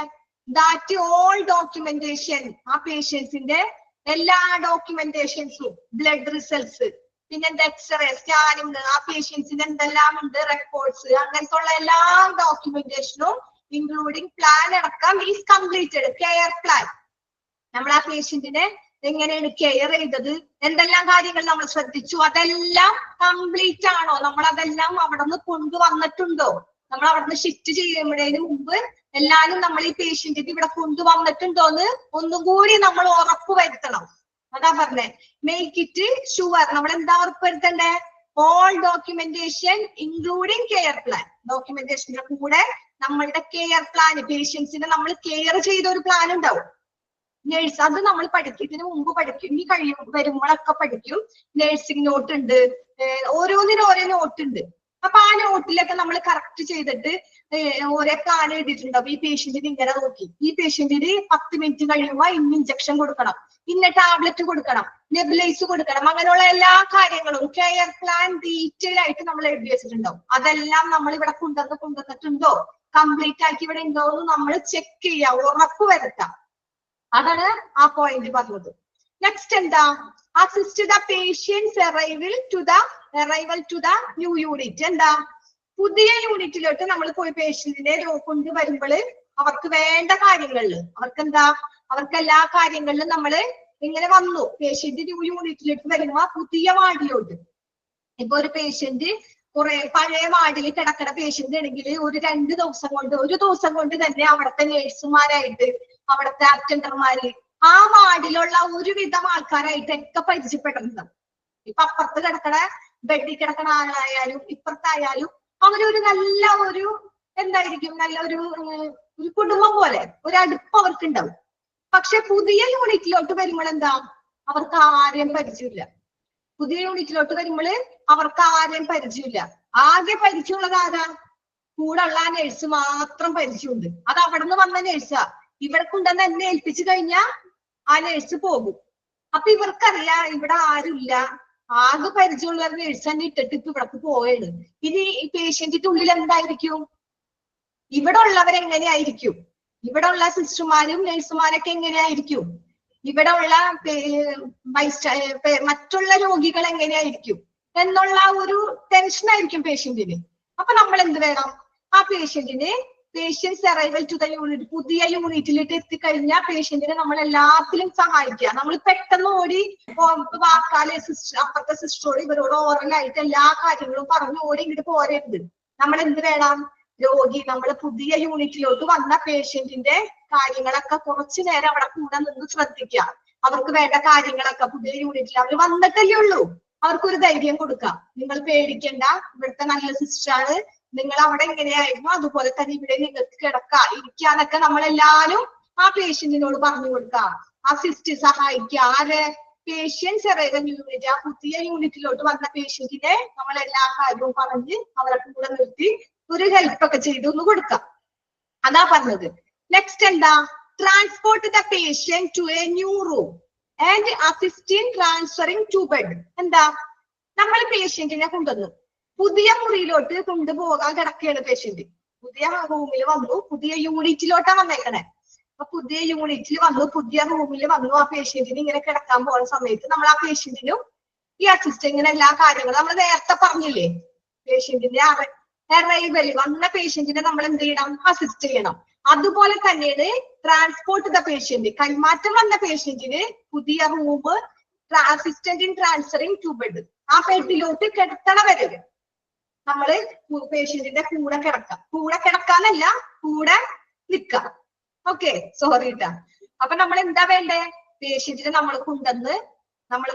ദാറ്റ് ഓൾ ഡോക്യുമെന്റേഷൻ, ആ പേഷ്യൻസിന്റെ എല്ലാ ഡോക്യുമെന്റേഷൻസും, ബ്ലഡ് റിസൾട്ട്സ്, പിന്നെ എന്താ എക്സ്റേ, സ്കാനിങ്, ആ പേഷ്യൻസിന് എന്തെല്ലാം ഉണ്ട്, റെക്കോർഡ്സ്, അങ്ങനത്തെ ഉള്ള എല്ലാ ഡോക്യുമെന്റേഷനും ഇൻക്ലൂഡിങ് പ്ലാൻ അടക്കം ഈസ് കംപ്ലീറ്റഡ്. കെയർ പ്ലാൻ, നമ്മൾ ആ പേഷ്യന്റിനെ എങ്ങനെയാണ് കെയർ ചെയ്തത്, എന്തെല്ലാം കാര്യങ്ങൾ നമ്മൾ ശ്രദ്ധിച്ചു, അതെല്ലാം കംപ്ലീറ്റ് ആണോ? നമ്മൾ അതെല്ലാം അവിടെ നിന്ന് കൊണ്ടുവന്നിട്ടുണ്ടോ? നമ്മൾ അവിടെ നിന്ന് ഷിഫ്റ്റ് ചെയ്യുന്നതിന് മുമ്പ് എല്ലാരും നമ്മൾ ഈ പേഷ്യന്റിന് ഇവിടെ കൊണ്ടുവന്നിട്ടുണ്ടോന്ന് ഒന്നും കൂടി നമ്മൾ ഉറപ്പ് വരുത്തണം. അതാ പറഞ്ഞേ മേക്ക് ഇറ്റ് ഷുവർ. നമ്മൾ എന്താ ഉറപ്പ് വരുത്തണ്ടേ? All documentation including care plan, ഡോക്യുമെന്റേഷന്റെ കൂടെ നമ്മളുടെ കെയർ പ്ലാൻ, പേഷ്യൻസിനെ നമ്മൾ കെയർ ചെയ്ത ഒരു പ്ലാൻ ഉണ്ടാവും. നേഴ്സ്, അത് നമ്മൾ പഠിക്കും, ഇതിനു മുമ്പ് പഠിക്കും, ഇനി വരുമ്പോഴൊക്കെ പഠിക്കും. നേഴ്സിംഗ് നോട്ട് ഉണ്ട്, ഓരോന്നിനും ഓരോ നോട്ട് ഉണ്ട്. അപ്പൊ ആ നോട്ടിലൊക്കെ നമ്മൾ കറക്റ്റ് ചെയ്തിട്ട് ഓരോ പ്ലാൻ എഴുതിയിട്ടുണ്ടാവും. ഈ പേഷ്യന്റിന് ഇങ്ങനെ നോക്കി, ഈ പേഷ്യന്റിന് 10 മിനിറ്റ് കഴിയുമ്പോ ഇന്ന ഇഞ്ചക്ഷൻ കൊടുക്കണം, ഇന്ന ടാബ്ലറ്റ് കൊടുക്കണം, നെബുലൈസ് കൊടുക്കണം, അങ്ങനെയുള്ള എല്ലാ കാര്യങ്ങളും കെയർ പ്ലാൻ ഡീറ്റെയിൽ ആയിട്ട് നമ്മൾ എഴുതി വെച്ചിട്ടുണ്ടാവും. അതെല്ലാം നമ്മൾ ഇവിടെ കൊണ്ടുവന്നിട്ടുണ്ടോ, കംപ്ലീറ്റ് ആക്കി ഇവിടെ ഉണ്ടോ എന്ന് നമ്മൾ ചെക്ക് ചെയ്യാം, ഉറപ്പ് വരുത്താം. അതാണ് ആ പോയിന്റ് പറഞ്ഞത്. നെക്സ്റ്റ് എന്താ? Assist the patients arrival to the new unit. എന്താ? പുതിയ യൂണിറ്റിലോട്ട് നമ്മൾ പോയി പേഷ്യന്റിനെ കൊണ്ടുവരുമ്പോൾ അവർക്ക് വേണ്ട കാര്യങ്ങളില്, അവർക്ക് എല്ലാ കാര്യങ്ങളിലും നമ്മൾ ഇങ്ങനെ വന്നു. പേഷ്യന്റ് ന്യൂ യൂണിറ്റിലേക്ക് വരുമ്പോ പുതിയ വാർഡിലോട്ട്, ഇപ്പൊ ഒരു പേഷ്യന്റ് കുറെ പഴയ വാർഡിൽ കിടക്കണ പേഷ്യന്റ് ആണെങ്കിൽ ഒരു 2 ദിവസം കൊണ്ട് തന്നെ അവിടുത്തെ നേഴ്സുമാരായിട്ട്, അവിടുത്തെ അറ്റൻഡർമാര്, ആ വാർഡിലുള്ള ഒരുവിധം ആൾക്കാരായിട്ടൊക്കെ പരിചയപ്പെടുന്നത്. ഇപ്പൊ അപ്പുറത്ത് കിടക്കണ ബെഡിൽ കിടക്കണ ആളായാലും ഇപ്പുറത്തായാലും അവരൊരു നല്ല ഒരു എന്തായിരിക്കും, നല്ല ഒരു കുടുംബം പോലെ ഒരു അടുപ്പം അവർക്ക് ഉണ്ടാവും. പക്ഷെ പുതിയ യൂണിറ്റിലോട്ട് വരുമ്പോൾ എന്താ? അവർക്ക് ആരെയും പരിചയമില്ല. പുതിയ യൂണിറ്റിലോട്ട് വരുമ്പോൾ അവർക്ക് ആരെയും പരിചയമില്ല. ആകെ പരിചയമുള്ളത് ആരാ? കൂടെ ഉള്ള ആ നേഴ്സ് മാത്രം പരിചയമുണ്ട്. അത് അവിടെ നിന്ന് വന്ന നേഴ്സാ. ഇവിടെ കൊണ്ടുവന്ന് എന്നെ ഏൽപ്പിച്ചു കഴിഞ്ഞാൽ ആ നേഴ്സ് പോകും. അപ്പൊ ഇവർക്കറിയാം ഇവിടെ ആരുമില്ല, ആകെ പരിചയമുള്ള നേഴ്സ് തന്നെ ഇട്ടിട്ട് ഇപ്പൊ ഇവിടേക്ക് പോവുകയാണ്. ഇനി ഈ പേഷ്യന്റിന്റെ ഉള്ളിൽ എന്തായിരിക്കും? ഇവിടെ ഉള്ളവരെങ്ങനെയായിരിക്കും? ഇവിടെ ഉള്ള സിസ്റ്റർമാരും നഴ്സുമാരൊക്കെ എങ്ങനെയായിരിക്കും? ഇവിടെ ഉള്ള മറ്റുള്ള രോഗികൾ എങ്ങനെയായിരിക്കും എന്നുള്ള ഒരു ടെൻഷൻ ആയിരിക്കും പേഷ്യന്റിന്. അപ്പൊ നമ്മൾ എന്ത് വേണം? ആ patients arrival to the unit, പുതിയ യൂണിറ്റിലേക്ക് എത്തിക്കഴിഞ്ഞാൽ പേഷ്യന്റിനെ നമ്മൾ എല്ലാത്തിലും സഹായിക്കുക. നമ്മൾ പെട്ടെന്ന് ഓടി വാക്കാലെ അപ്പുറത്തെ സിസ്റ്ററോട് ഇവരോട് ഓറലായിട്ട് എല്ലാ കാര്യങ്ങളും പറഞ്ഞു ഓടി ഇങ്ങോട്ട് പോരരുത്. നമ്മൾ എന്ത് വേണം? നമ്മൾ പുതിയ യൂണിറ്റിലോട്ട് വന്ന പേഷ്യന്റിന്റെ കാര്യങ്ങളൊക്കെ കുറച്ചു നേരം അവിടെ കൂടെ നിന്ന് ശ്രദ്ധിക്കുക. അവർക്ക് വേണ്ട കാര്യങ്ങളൊക്കെ പുതിയ യൂണിറ്റിൽ അവർ വന്നിട്ടല്ലേ ഉള്ളൂ, അവർക്കൊരു ധൈര്യം കൊടുക്കാം. നിങ്ങൾ പേടിക്കണ്ട, ഇവിടുത്തെ നല്ല സിസ്റ്ററാണ്, നിങ്ങൾ അവിടെ എങ്ങനെയായിരുന്നു അതുപോലെ തന്നെ ഇവിടെ നിങ്ങൾക്ക് കിടക്കാം ഇരിക്കാന്നൊക്കെ നമ്മളെല്ലാരും ആ പേഷ്യന്റിനോട് പറഞ്ഞു കൊടുക്കുക, അസിസ്റ്റ് സഹായിക്കുക. ആരെ? Patients arrival unit. ആ പുതിയ യൂണിറ്റിലോട്ട് വന്ന പേഷ്യന്റിനെ നമ്മൾ എല്ലാ കാര്യവും പറഞ്ഞ് അവരെ കൂടെ നിർത്തി ഒരു ഹെൽപ്പ് ഒക്കെ ചെയ്ത് ഒന്ന് കൊടുക്കാം. അതാ പറഞ്ഞത്. നെക്സ്റ്റ് എന്താ? Transport the patient to a new room and assist in transferring to bed. എന്താ? നമ്മൾ പേഷ്യന്റിനെ കൊണ്ടുവന്നു പുതിയ മുറിയിലോട്ട് കൊണ്ടുപോകാൻ കിടക്കുകയാണ് പേഷ്യന്റ്. പുതിയ റൂമിൽ വന്നു, പുതിയ യൂണിറ്റിലോട്ടാ വന്നേക്കണേ. അപ്പൊ പുതിയ യൂണിറ്റിൽ വന്നു, പുതിയ റൂമിൽ വന്നു. ആ പേഷ്യന്റിന് ഇങ്ങനെ കിടക്കാൻ പോകുന്ന സമയത്ത് നമ്മൾ ആ പേഷ്യന്റിനും ഈ അസിസ്റ്റന്റിന് എല്ലാ കാര്യങ്ങളും നമ്മൾ നേരത്തെ പറഞ്ഞില്ലേ, പേഷ്യന്റിന്റെ അറൈവൽ വന്ന പേഷ്യന്റിനെ നമ്മൾ എന്ത് ചെയ്യണം? അസിസ്റ്റ് ചെയ്യണം. അതുപോലെ തന്നെയാണ് ട്രാൻസ്പോർട്ട് ദ പേഷ്യന്റ്. കൈമാറ്റം വന്ന പേഷ്യന്റിന് പുതിയ room, assistant in transferring to bed. ആ ബെഡിലോട്ട് കിടത്തണ വരെ നമ്മള് പേഷ്യന്റിന്റെ കൂടെ കിടക്കാം. കൂടെ കിടക്കാനല്ല, കൂടെ നിക്കാം. ഓക്കെ, സോറി ട്ടാ. അപ്പൊ നമ്മൾ എന്താ വേണ്ടേ? പേഷ്യന്റിനെ നമ്മൾ കൊണ്ടുവന്ന് നമ്മൾ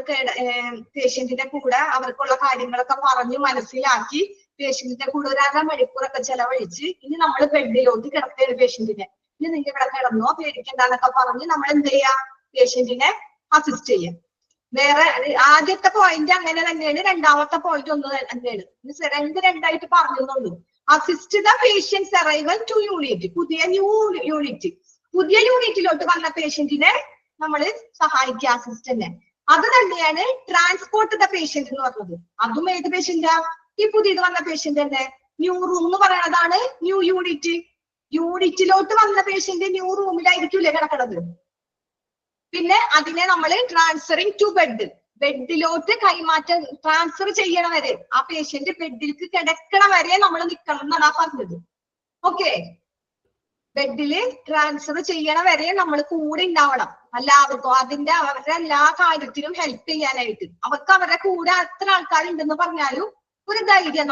പേഷ്യന്റിന്റെ കൂടെ അവർക്കുള്ള കാര്യങ്ങളൊക്കെ പറഞ്ഞു മനസ്സിലാക്കി പേഷ്യന്റിന്റെ കൂടെ ഒരു 1/2 മണിക്കൂറൊക്കെ ചെലവഴിച്ച് ഇനി നമ്മൾ ബെഡിലോട്ട് കിടത്തേണ് പേഷ്യന്റിനെ. ഇനി നിങ്ങൾ ഇവിടെ കിടന്നോ, പേടിക്കണ്ടെന്നൊക്കെ പറഞ്ഞ് നമ്മൾ എന്ത് ചെയ്യാ? പേഷ്യന്റിനെ അസിസ്റ്റ് ചെയ്യാം. വേറെ ആദ്യത്തെ പോയിന്റ് അങ്ങനെ തന്നെയാണ്, രണ്ടാമത്തെ പോയിന്റ് ഒന്ന് തന്നെയാണ്. രണ്ടായിട്ട് പറഞ്ഞുള്ളൂ. Assist the patients arrival to unit. പുതിയ യൂണിറ്റ്, പുതിയ യൂണിറ്റിലോട്ട് വന്ന പേഷ്യന്റിനെ നമ്മൾ സഹായിക്കുക, അസിസ്റ്റന്റിനെ. അത് തന്നെയാണ് ട്രാൻസ്പോർട്ട് ദ പേഷ്യന്റ് എന്ന് പറഞ്ഞത്. അതും ഏത് പേഷ്യന്റാ? ഈ പുതിയത് വന്ന പേഷ്യന്റ് തന്നെ. ന്യൂ റൂം എന്ന് പറയുന്നതാണ് ന്യൂ യൂണിറ്റ്. യൂണിറ്റിലോട്ട് വന്ന പേഷ്യന്റ് ന്യൂ റൂമിലായിരിക്കൂലേ കിടക്കണത്. പിന്നെ അതിനെ നമ്മൾ ട്രാൻസ്ഫറിങ് ടു ബെഡ്, ബെഡിലോട്ട് കൈമാറ്റം ട്രാൻസ്ഫർ ചെയ്യണ വരെ, ആ പേഷ്യന്റ് ബെഡിലേക്ക് കിടക്കണ വരെ നമ്മൾ നിൽക്കണം എന്നാണ് പറഞ്ഞത്. ഓക്കെ, ബെഡില് ട്രാൻസ്ഫർ ചെയ്യണ വരെ നമ്മൾ കൂടെ ഉണ്ടാവണം. എല്ലാവർക്കും അവരുടെ എല്ലാ കാര്യത്തിനും ഹെൽപ്പ് ചെയ്യാനായിട്ട്. അവർക്ക് അവരുടെ കൂടെ എത്ര ആൾക്കാരുണ്ടെന്ന് പറഞ്ഞാലും ഒരു ധൈര്യം.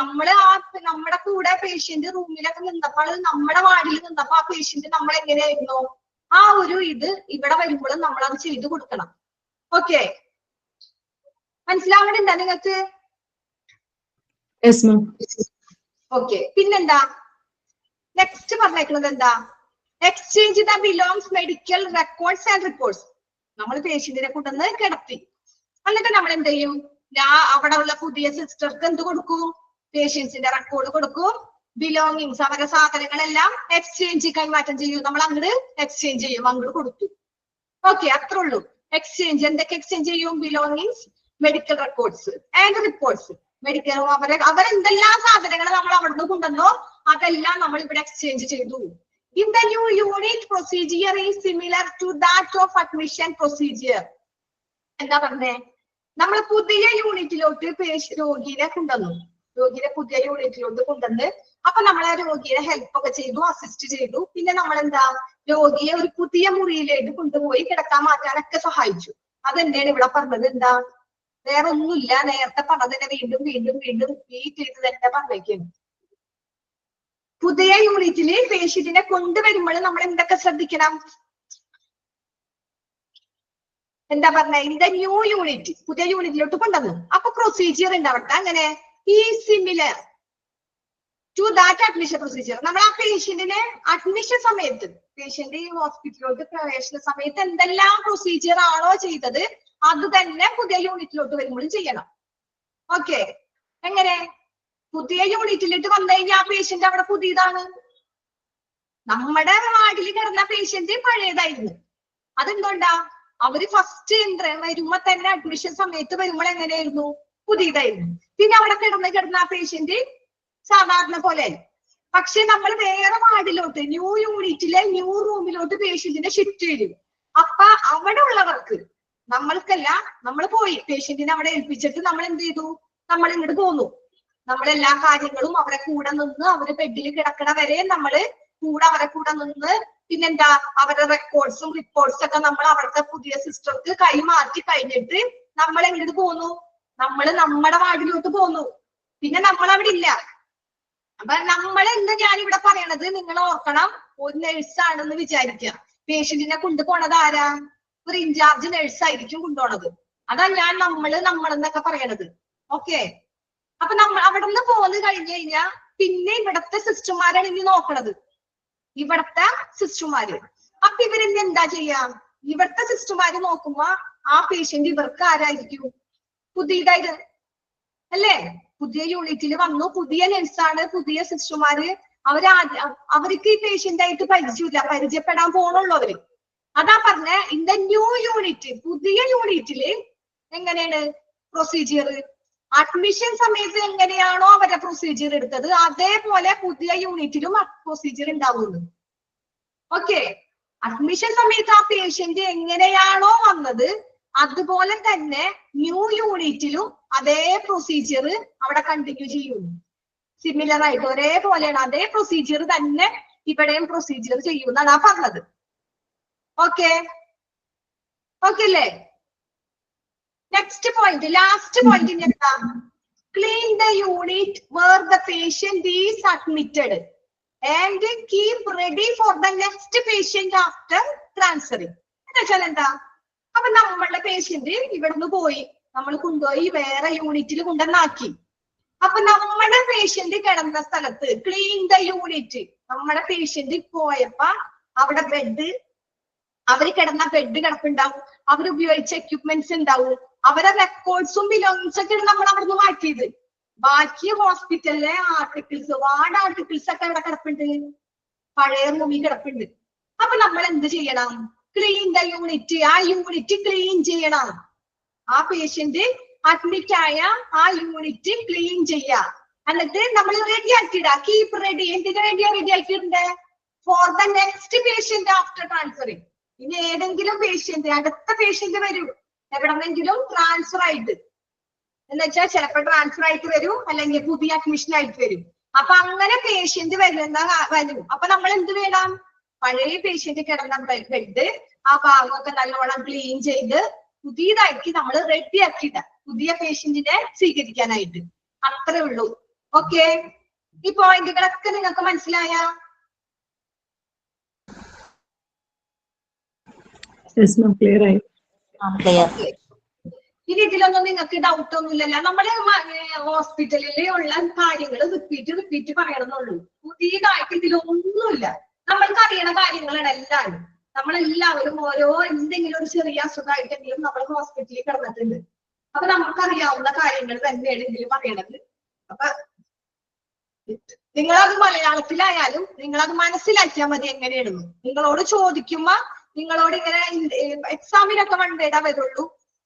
നമ്മുടെ കൂടെ പേഷ്യന്റ് റൂമിലൊക്കെ നിന്നപ്പോൾ, നമ്മുടെ വാർഡിൽ നിന്നപ്പോ ആ പേഷ്യന്റ് നമ്മൾ എങ്ങനെയായിരുന്നു, ആ ഒരു ഇത് ഇവിടെ വരുമ്പോഴും നമ്മൾ അത് ചെയ്തു കൊടുക്കണം. ഓക്കെ, മനസ്സിലാവണുണ്ടോ നിങ്ങൾക്ക്? ഓക്കെ, പിന്നെന്താ നെക്സ്റ്റ് പറഞ്ഞേക്കുന്നത്? എന്താ? Exchange the belongs medical records and reports. നമ്മൾ പേഷ്യന്റിനെ കൊണ്ടുവന്ന് കിടത്തി, എന്നിട്ട് നമ്മൾ എന്ത് ചെയ്യും? അവിടെ ഉള്ള പുതിയ സിസ്റ്റർക്ക് എന്ത് കൊടുക്കും? പേഷ്യൻസിന്റെ റെക്കോർഡ് കൊടുക്കും. ബിലോങ്ങിങ്സ്, അവരുടെ സാധനങ്ങളെല്ലാം എക്സ്ചേഞ്ച് കൈമാറ്റം ചെയ്യും. നമ്മൾ അങ്ങോട്ട് എക്സ്ചേഞ്ച് ചെയ്യും, അങ്ങോട്ട് കൊടുത്തു. ഓക്കെ, അത്രേ ഉള്ളൂ. എക്സ്ചേഞ്ച് എന്തൊക്കെ എക്സ്ചേഞ്ച് ചെയ്യും? Belongings, medical records and reports. Medical അവരെന്തെല്ലാം സാധനങ്ങൾ നമ്മൾ അവിടുന്ന് കൊണ്ടുവന്നോ അതെല്ലാം നമ്മൾ ഇവിടെ എക്സ്ചേഞ്ച് ചെയ്തു. In the new unit procedure is similar to that of admission procedure. എന്താ പറഞ്ഞേ? നമ്മൾ പുതിയ യൂണിറ്റിലോട്ട് രോഗിയെ കൊണ്ടുവന്നു. രോഗിയെ പുതിയ യൂണിറ്റിലോട്ട് കൊണ്ടുവന്ന് അപ്പൊ നമ്മൾ ആ രോഗിയെ ഹെൽപ്പ് ഒക്കെ ചെയ്തു, അസിസ്റ്റ് ചെയ്തു. പിന്നെ നമ്മൾ എന്താ? രോഗിയെ ഒരു പുതിയ മുറിയിലേക്ക് കൊണ്ടുപോയി കിടക്കാൻ മാറ്റാനൊക്കെ സഹായിച്ചു. അതെന്താണ് ഇവിടെ പറഞ്ഞത്? എന്താ? വേറെ ഒന്നുമില്ല, നേരത്തെ പറഞ്ഞതിനെ വീണ്ടും വീണ്ടും വീണ്ടും റിപ്പീറ്റ് ചെയ്ത് തന്നെ പറഞ്ഞേക്കുന്നു. പുതിയ യൂണിറ്റില് പേഷ്യന്റിനെ കൊണ്ടുവരുമ്പോൾ നമ്മൾ എന്തൊക്കെ ശ്രദ്ധിക്കണം? എന്താ പറഞ്ഞ? ഇൻ ദ ന്യൂ യൂണിറ്റ്, പുതിയ യൂണിറ്റിലോട്ട് കൊണ്ടുവന്നു. അപ്പൊ പ്രൊസീജിയർ ഉണ്ടാവട്ടെ. അങ്ങനെ ഈ similar to that admission procedure. നമ്മൾ ആ പേഷ്യന്റിനെ അഡ്മിഷൻ സമയത്ത്, പേഷ്യന്റ് ഈ ഹോസ്പിറ്റലിലോട്ട് പ്രവേശന സമയത്ത് എന്തെല്ലാം പ്രൊസീജിയർ ആണോ ചെയ്തത് അത് തന്നെ പുതിയ യൂണിറ്റിലോട്ട് വരുമ്പോഴും ചെയ്യണം. ഓക്കെ, എങ്ങനെ? പുതിയ യൂണിറ്റിലോട്ട് വന്നു കഴിഞ്ഞാൽ ആ പേഷ്യന്റ് അവിടെ പുതിയതാണ്. നമ്മുടെ വാർഡിൽ കിടന്ന പേഷ്യന്റ് പഴയതായിരുന്നു. അതെന്തുകൊണ്ടാ? അവര് ഫസ്റ്റ് വരുമ്പോ തന്നെ അഡ്മിഷൻ സമയത്ത് വരുമ്പോൾ എങ്ങനെയായിരുന്നു? പുതിയതായിരുന്നു. പിന്നെ അവിടെ കിടന്ന ആ പേഷ്യന്റ് സാധാരണ പോലെ. പക്ഷെ നമ്മൾ വേറെ വാർഡിലോട്ട്, ന്യൂ യൂണിറ്റിലെ ന്യൂ റൂമിലോട്ട് പേഷ്യന്റിനെ ഷിഫ്റ്റ് ചെയ്തു. അപ്പൊ അവിടെ ഉള്ളവർക്ക്, നമ്മൾക്കല്ല, നമ്മൾ പോയി പേഷ്യന്റിനെ അവിടെ ഏൽപ്പിച്ചിട്ട് നമ്മൾ എന്ത് ചെയ്തു? നമ്മൾ ഇങ്ങോട്ട് പോന്നു. നമ്മളെല്ലാ കാര്യങ്ങളും അവരെ കൂടെ നിന്ന്, അവര് ബെഡിൽ കിടക്കണ വരെ നമ്മള് അവരെ കൂടെ നിന്ന്, പിന്നെന്താ, അവരുടെ റെക്കോർഡ്സും റിപ്പോർട്ട്സ് ഒക്കെ നമ്മൾ അവിടുത്തെ പുതിയ സിസ്റ്റർക്ക് കൈമാറ്റി കഴിഞ്ഞിട്ട് നമ്മൾ എങ്ങോട്ട് പോന്നു? നമ്മൾ നമ്മുടെ വാർഡിലോട്ട് പോന്നു. പിന്നെ നമ്മൾ അവിടെ ഇല്ല. അപ്പൊ നമ്മളെന്താ ഞാനിവിടെ പറയണത് നിങ്ങൾ ഓർക്കണം. ഒരു നഴ്സാണെന്ന് വിചാരിക്കുക. പേഷ്യന്റിനെ കൊണ്ടുപോണത് ആരാ? ഒരു ഇൻചാർജ് നഴ്സായിരിക്കും കൊണ്ടുപോണത്. അതാ ഞാൻ നമ്മളെന്നൊക്കെ പറയണത്. ഓക്കെ, അപ്പൊ നമ്മൾ അവിടെ നിന്ന് പോന്ന് കഴിഞ്ഞു കഴിഞ്ഞാൽ പിന്നെ ഇവിടത്തെ സിസ്റ്റർമാരാണ് ഇനി നോക്കണത്. ഇവിടത്തെ സിസ്റ്റർമാര്. അപ്പൊ ഇവരെന്ത് എന്താ ചെയ്യാം? ഇവിടുത്തെ സിസ്റ്റർമാര് നോക്കുമ്പോ ആ പേഷ്യന്റ് ഇവർക്ക് ആരായിരിക്കും? പുതിയതായത് അല്ലേ? പുതിയ യൂണിറ്റിൽ വന്നു, പുതിയ നഴ്സാണ്, പുതിയ സിസ്റ്റർമാര്. അവർക്ക് ഈ പേഷ്യന്റ് ആയിട്ട് പരിചയമില്ല, പരിചയപ്പെടാൻ പോണുള്ളൂ അവര്. അതാ പറഞ്ഞ ഇൻ ദ ന്യൂ യൂണിറ്റ്, പുതിയ യൂണിറ്റില് എങ്ങനെയാണ് പ്രൊസീജിയർ? അഡ്മിഷൻ സമയത്ത് എങ്ങനെയാണോ അവരുടെ പ്രൊസീജിയർ എടുത്തത്, അതേപോലെ പുതിയ യൂണിറ്റിലും പ്രൊസീജിയർ ഉണ്ടാവുന്നു. ഓക്കെ, അഡ്മിഷൻ സമയത്ത് ആ പേഷ്യന്റ് എങ്ങനെയാണോ വന്നത് അതുപോലെ തന്നെ ന്യൂ യൂണിറ്റിലും അതേ പ്രൊസീജിയർ അവിടെ കണ്ടിന്യൂ ചെയ്യുന്നു. സിമിലർ ആയിട്ട് ഒരേപോലെയാണ്, അതേ പ്രൊസീജിയർ തന്നെ ഇവിടെയും പ്രൊസീജിയർ ചെയ്യുന്നതാണ് ആ പറഞ്ഞത്. ഓക്കെ, ഓക്കെ അല്ലേ? നെക്സ്റ്റ് പോയിന്റ്, ലാസ്റ്റ് പോയിന്റ് എന്താ? Clean the unit where the patient is admitted and keep ready for the next patient after transferring. എന്ന് വെച്ചാൽ എന്താ? അപ്പൊ നമ്മളുടെ പേഷ്യന്റ് ഇവിടുന്ന് പോയി, നമ്മൾ കൊണ്ടുപോയി വേറെ യൂണിറ്റിൽ കൊണ്ടുവന്നാക്കി. അപ്പൊ നമ്മുടെ പേഷ്യന്റ് കിടന്ന സ്ഥലത്ത് ക്ലീൻ ദ യൂണിറ്റ്, നമ്മുടെ പേഷ്യന്റ് പോയപ്പോ അവിടെ ബെഡ്, അവര് കിടന്ന ബെഡ് കിടപ്പുണ്ടാവും, അവരുപയോഗിച്ച എക്യുപ്മെന്റ്സ് ഉണ്ടാവും, അവരെ റെക്കോർഡ്സും ബിലോങ്ങിങ്സ് ഒക്കെ നമ്മൾ അവിടുന്ന് മാറ്റിയത്. ബാക്കി ഹോസ്പിറ്റലിലെ ആർട്ടിക്കിൾസ്, വാർഡ് ആർട്ടിക്കിൾസ് ഒക്കെ അവിടെ കിടപ്പുണ്ട്, പഴയ റൂമിൽ കിടപ്പുണ്ട്. അപ്പൊ നമ്മൾ എന്ത് ചെയ്യണം? ക്ലീൻ ദ യൂണിറ്റ്, ആ യൂണിറ്റ് ക്ലീൻ ചെയ്യണം. ആ പേഷ്യന്റ് അഡ്മിറ്റ് ആയ ആ യൂണിറ്റ് ക്ലീൻ ചെയ്യാം. എന്നിട്ട് നമ്മൾ റെഡി ആക്കിയിടാ, കീപ് റെഡി. എന്തിനു വേണ്ടിയാ റെഡി ആക്കിയിട്ടുണ്ട്? Four the next patient after transferring. ഇനി ഏതെങ്കിലും പേഷ്യന്റ്, അടുത്ത പേഷ്യന്റ് വരും എവിടെന്നെങ്കിലും ട്രാൻസ്ഫർ ആയിട്ട്, എന്ന് വെച്ചാൽ ചിലപ്പോൾ ട്രാൻസ്ഫർ ആയിട്ട് വരും, അല്ലെങ്കിൽ പുതിയ അഡ്മിഷൻ ആയിട്ട് വരും. അപ്പൊ അങ്ങനെ പേഷ്യന്റ് വരും. അപ്പൊ നമ്മൾ എന്ത് വേണം? പഴയ പേഷ്യന്റ് കിടന്ന ബെഡ്, ആ ഭാഗമൊക്കെ നല്ലോണം ക്ലീൻ ചെയ്ത് പുതിയതായിട്ട് നമ്മൾ റെഡി ആക്കിയിട്ട പുതിയ പേഷ്യന്റിനെ സ്വീകരിക്കാനായിട്ട്. അത്രേ ഉള്ളൂ. ഓക്കെ, ഈ പോയിന്റുകളൊക്കെ നിങ്ങൾക്ക് മനസ്സിലായ? ക്ലിയർ ആയി. ഇനി ഇതിലൊന്നും നിങ്ങൾക്ക് ഡൗട്ട് ഒന്നുമില്ലല്ലോ? നമ്മള് ഹോസ്പിറ്റലിൽ ഉള്ള കാര്യങ്ങൾ റിപ്പീറ്റ് പറയണമെന്നുള്ളൂ. പുതിയതായിട്ട് ഇതിലൊന്നുമില്ല. നമ്മൾക്ക് അറിയണ കാര്യങ്ങളാണ് എല്ലാവരും. നമ്മളെല്ലാവരും ഓരോ എന്തെങ്കിലും ഒരു ചെറിയ അസുഖമായിട്ടെങ്കിലും നമ്മൾ ഹോസ്പിറ്റലിൽ കിടന്നിട്ടുണ്ട്. അപ്പൊ നമുക്കറിയാവുന്ന കാര്യങ്ങൾ തന്നെയാണ് ഇതിൽ പറയണത്. അപ്പൊ നിങ്ങളത് മലയാളത്തിലായാലും നിങ്ങളത് മനസ്സിലാക്കിയാൽ മതി എങ്ങനെയാണെന്ന്. നിങ്ങളോട് ചോദിക്കുമ്പോ, നിങ്ങളോട് ഇങ്ങനെ എക്സാമിനൊക്കെ വൺ വേർഡാ വരുള്ളൂ,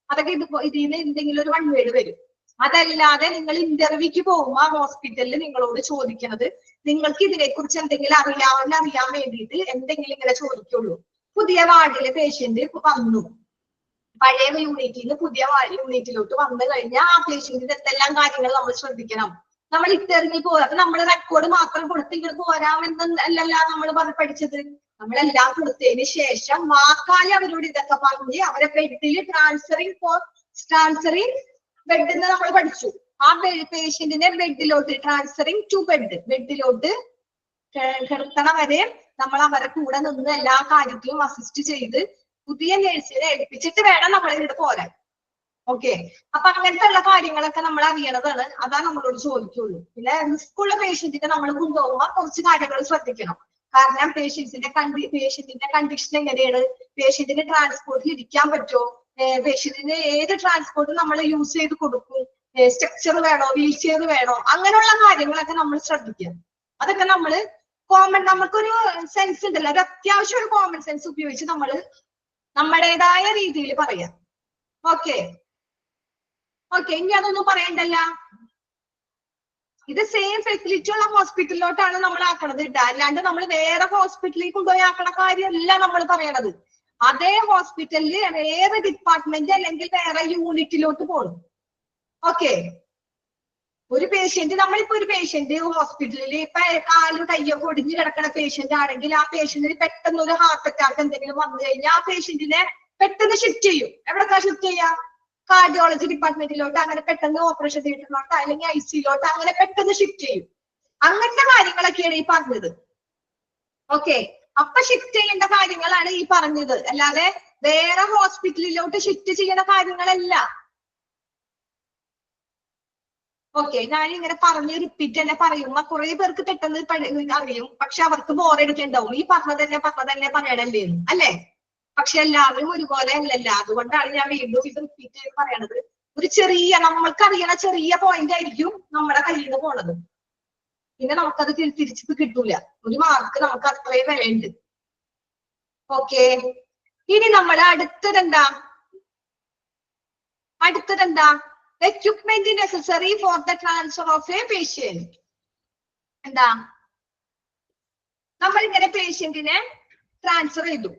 അതൊക്കെ ഇതിന് എന്തെങ്കിലും ഒരു വൺ വേർഡ് വരും. അതല്ലാതെ നിങ്ങൾ ഇന്റർവ്യൂക്ക് പോകുമ്പോ ഹോസ്പിറ്റലിൽ നിങ്ങളോട് ചോദിക്കുന്നത്, നിങ്ങൾക്ക് ഇതിനെക്കുറിച്ച് എന്തെങ്കിലും അറിയാൻ വേണ്ടിയിട്ട് എന്തെങ്കിലും ഇങ്ങനെ ചോദിക്കുള്ളൂ. പുതിയ വാർഡിലെ പേഷ്യന്റ് വന്നു, പഴയ യൂണിറ്റിൽ നിന്ന് പുതിയ യൂണിറ്റിലോട്ട് വന്നു കഴിഞ്ഞാൽ ആ പേഷ്യന്റിന്റെ എന്തെല്ലാം കാര്യങ്ങൾ നമ്മൾ ശ്രദ്ധിക്കണം. നമ്മൾ ഇട്ടെറിഞ്ഞ് പോരാ. അപ്പൊ നമ്മൾ റെക്കോർഡ് മാത്രം കൊടുത്ത് ഇങ്ങനെ പോരാമെന്നല്ല നമ്മൾ പഠിച്ചത്. നമ്മളെല്ലാം കൊടുത്തതിന് ശേഷം വാക്കാലി അവരോട് ഇതൊക്കെ പറഞ്ഞ് അവരെ ബെഡിൽ ട്രാൻസ്ഫറിങ് ബെഡിൽ നിന്ന് നമ്മൾ പഠിച്ചു. ആ പേഷ്യന്റിനെ ബെഡിലോട്ട് ട്രാൻസ്ഫറിങ് ടു ബെഡിലോട്ട് കിടത്തണ വരെ നമ്മൾ അവരെ കൂടെ നിന്ന് എല്ലാ കാര്യത്തിലും അസിസ്റ്റ് ചെയ്ത് പുതിയ നഴ്സിനെ ഏൽപ്പിച്ചിട്ട് വേണം നമ്മൾ ഇവിടെ പോരാൻ. ഓക്കെ, അപ്പൊ അങ്ങനത്തെ ഉള്ള കാര്യങ്ങളൊക്കെ നമ്മൾ അറിയണതാണ്. അതാ നമ്മളോട് ചോദിക്കുള്ളൂ. പിന്നെ റിസ്ക്കുള്ള പേഷ്യന്റിനെ നമ്മൾ കൊണ്ടുപോകുമ്പോൾ കുറച്ച് കാര്യങ്ങൾ ശ്രദ്ധിക്കണം. കാരണം പേഷ്യന്റിന്റെ കണ്ടീഷൻ എങ്ങനെയാണ്, പേഷ്യന്റിന് ട്രാൻസ്പോർട്ടിൽ ഇരിക്കാൻ പറ്റുമോ, പേഷ്യന്റിന് ഏത് ട്രാൻസ്പോർട്ട് നമ്മൾ യൂസ് ചെയ്ത് കൊടുക്കും, സ്ട്രക്ചർ വേണോ, വീൽ ചെയർ വേണോ, അങ്ങനെയുള്ള കാര്യങ്ങളൊക്കെ നമ്മൾ ശ്രദ്ധിക്കാം. അതൊക്കെ നമ്മൾ നമുക്കൊരു സെൻസ് ഉണ്ടല്ലോ, ഒരു അത്യാവശ്യം ഒരു കോമൺ സെൻസ് ഉപയോഗിച്ച് നമ്മൾ നമ്മുടേതായ രീതിയിൽ പറയാം. ഓക്കെ, ഇനി അതൊന്നും പറയണ്ടല്ല. ഇത് സെയിം ഫെസിലിറ്റി ഉള്ള ഹോസ്പിറ്റലിലോട്ടാണ് നമ്മൾ ആക്കണത് ഇട്ട, അല്ലാണ്ട് നമ്മൾ വേറെ ഹോസ്പിറ്റലിൽ കൊണ്ടുപോയി ആക്കണ കാര്യമല്ല നമ്മൾ പറയണത്. അതേ ഹോസ്പിറ്റലിൽ വേറെ ഡിപ്പാർട്ട്മെന്റ് അല്ലെങ്കിൽ വേറെ യൂണിറ്റിലോട്ട് പോകണം. ഓക്കെ, ഒരു പേഷ്യന്റ്, നമ്മളിപ്പോ ഒരു പേഷ്യന്റ് ഹോസ്പിറ്റലിൽ ഇപ്പൊ കാലും കയ്യൊക്കെ ഒടിഞ്ഞു കിടക്കുന്ന പേഷ്യന്റ് ആണെങ്കിൽ ആ പേഷ്യന്റിന് പെട്ടെന്ന് ഒരു ഹാർട്ട് അറ്റാക്ക് എന്തെങ്കിലും വന്നു കഴിഞ്ഞാൽ ആ പേഷ്യന്റിനെ പെട്ടെന്ന് ഷിഫ്റ്റ് ചെയ്യും. എവിടെക്കാ ഷിഫ്റ്റ് ചെയ്യാം? കാർഡിയോളജി ഡിപ്പാർട്ട്മെന്റിലോട്ട്, അങ്ങനെ പെട്ടെന്ന് ഓപ്പറേഷൻ തിയേറ്ററിലോട്ട് അല്ലെങ്കിൽ ICUലോട്ട് അങ്ങനെ പെട്ടെന്ന് ഷിഫ്റ്റ് ചെയ്യും. അങ്ങനത്തെ കാര്യങ്ങളൊക്കെയാണ് ഈ പറഞ്ഞത്. ഓക്കെ, അപ്പൊ ഷിഫ്റ്റ് ചെയ്യേണ്ട കാര്യങ്ങളാണ് ഈ പറഞ്ഞത്, അല്ലാതെ വേറെ ഹോസ്പിറ്റലിലോട്ട് ഷിഫ്റ്റ് ചെയ്യുന്ന കാര്യങ്ങളല്ല. ഓക്കെ, ഞാൻ ഇങ്ങനെ പറഞ്ഞ് റിപ്പീറ്റ് തന്നെ പറയുമ്പോ കുറെ പേർക്ക് പെട്ടെന്ന് അറിയും, പക്ഷെ അവർക്ക് ബോറടിക്കുണ്ടാവും. ഈ പറഞ്ഞതന്നെ പറയണല്ലേ അല്ലേ? പക്ഷെ എല്ലാവരും ഒരുപോലെ അല്ലല്ല. അതുകൊണ്ടാണ് ഞാൻ വീണ്ടും ഇത് റിപ്പീറ്റ് ചെയ്ത് പറയണത്. ഒരു ചെറിയ നമ്മൾക്കറിയണ ചെറിയ പോയിന്റ് ആയിരിക്കും നമ്മുടെ കയ്യിൽ നിന്ന് പോണത്. പിന്നെ നമുക്കത് തിരിച്ചിട്ട് കിട്ടൂല. ഒരു മാർക്ക് നമുക്ക് അത്രയും വിലയുണ്ട്. ഓക്കെ, ഇനി നമ്മുടെ അടുത്തതെന്താ? Equipment necessary for the transfer of a patient. എന്താ? നമ്മൾ ഇങ്ങനെ പേഷ്യന്റിനെ ട്രാൻസ്ഫർ ചെയ്തു.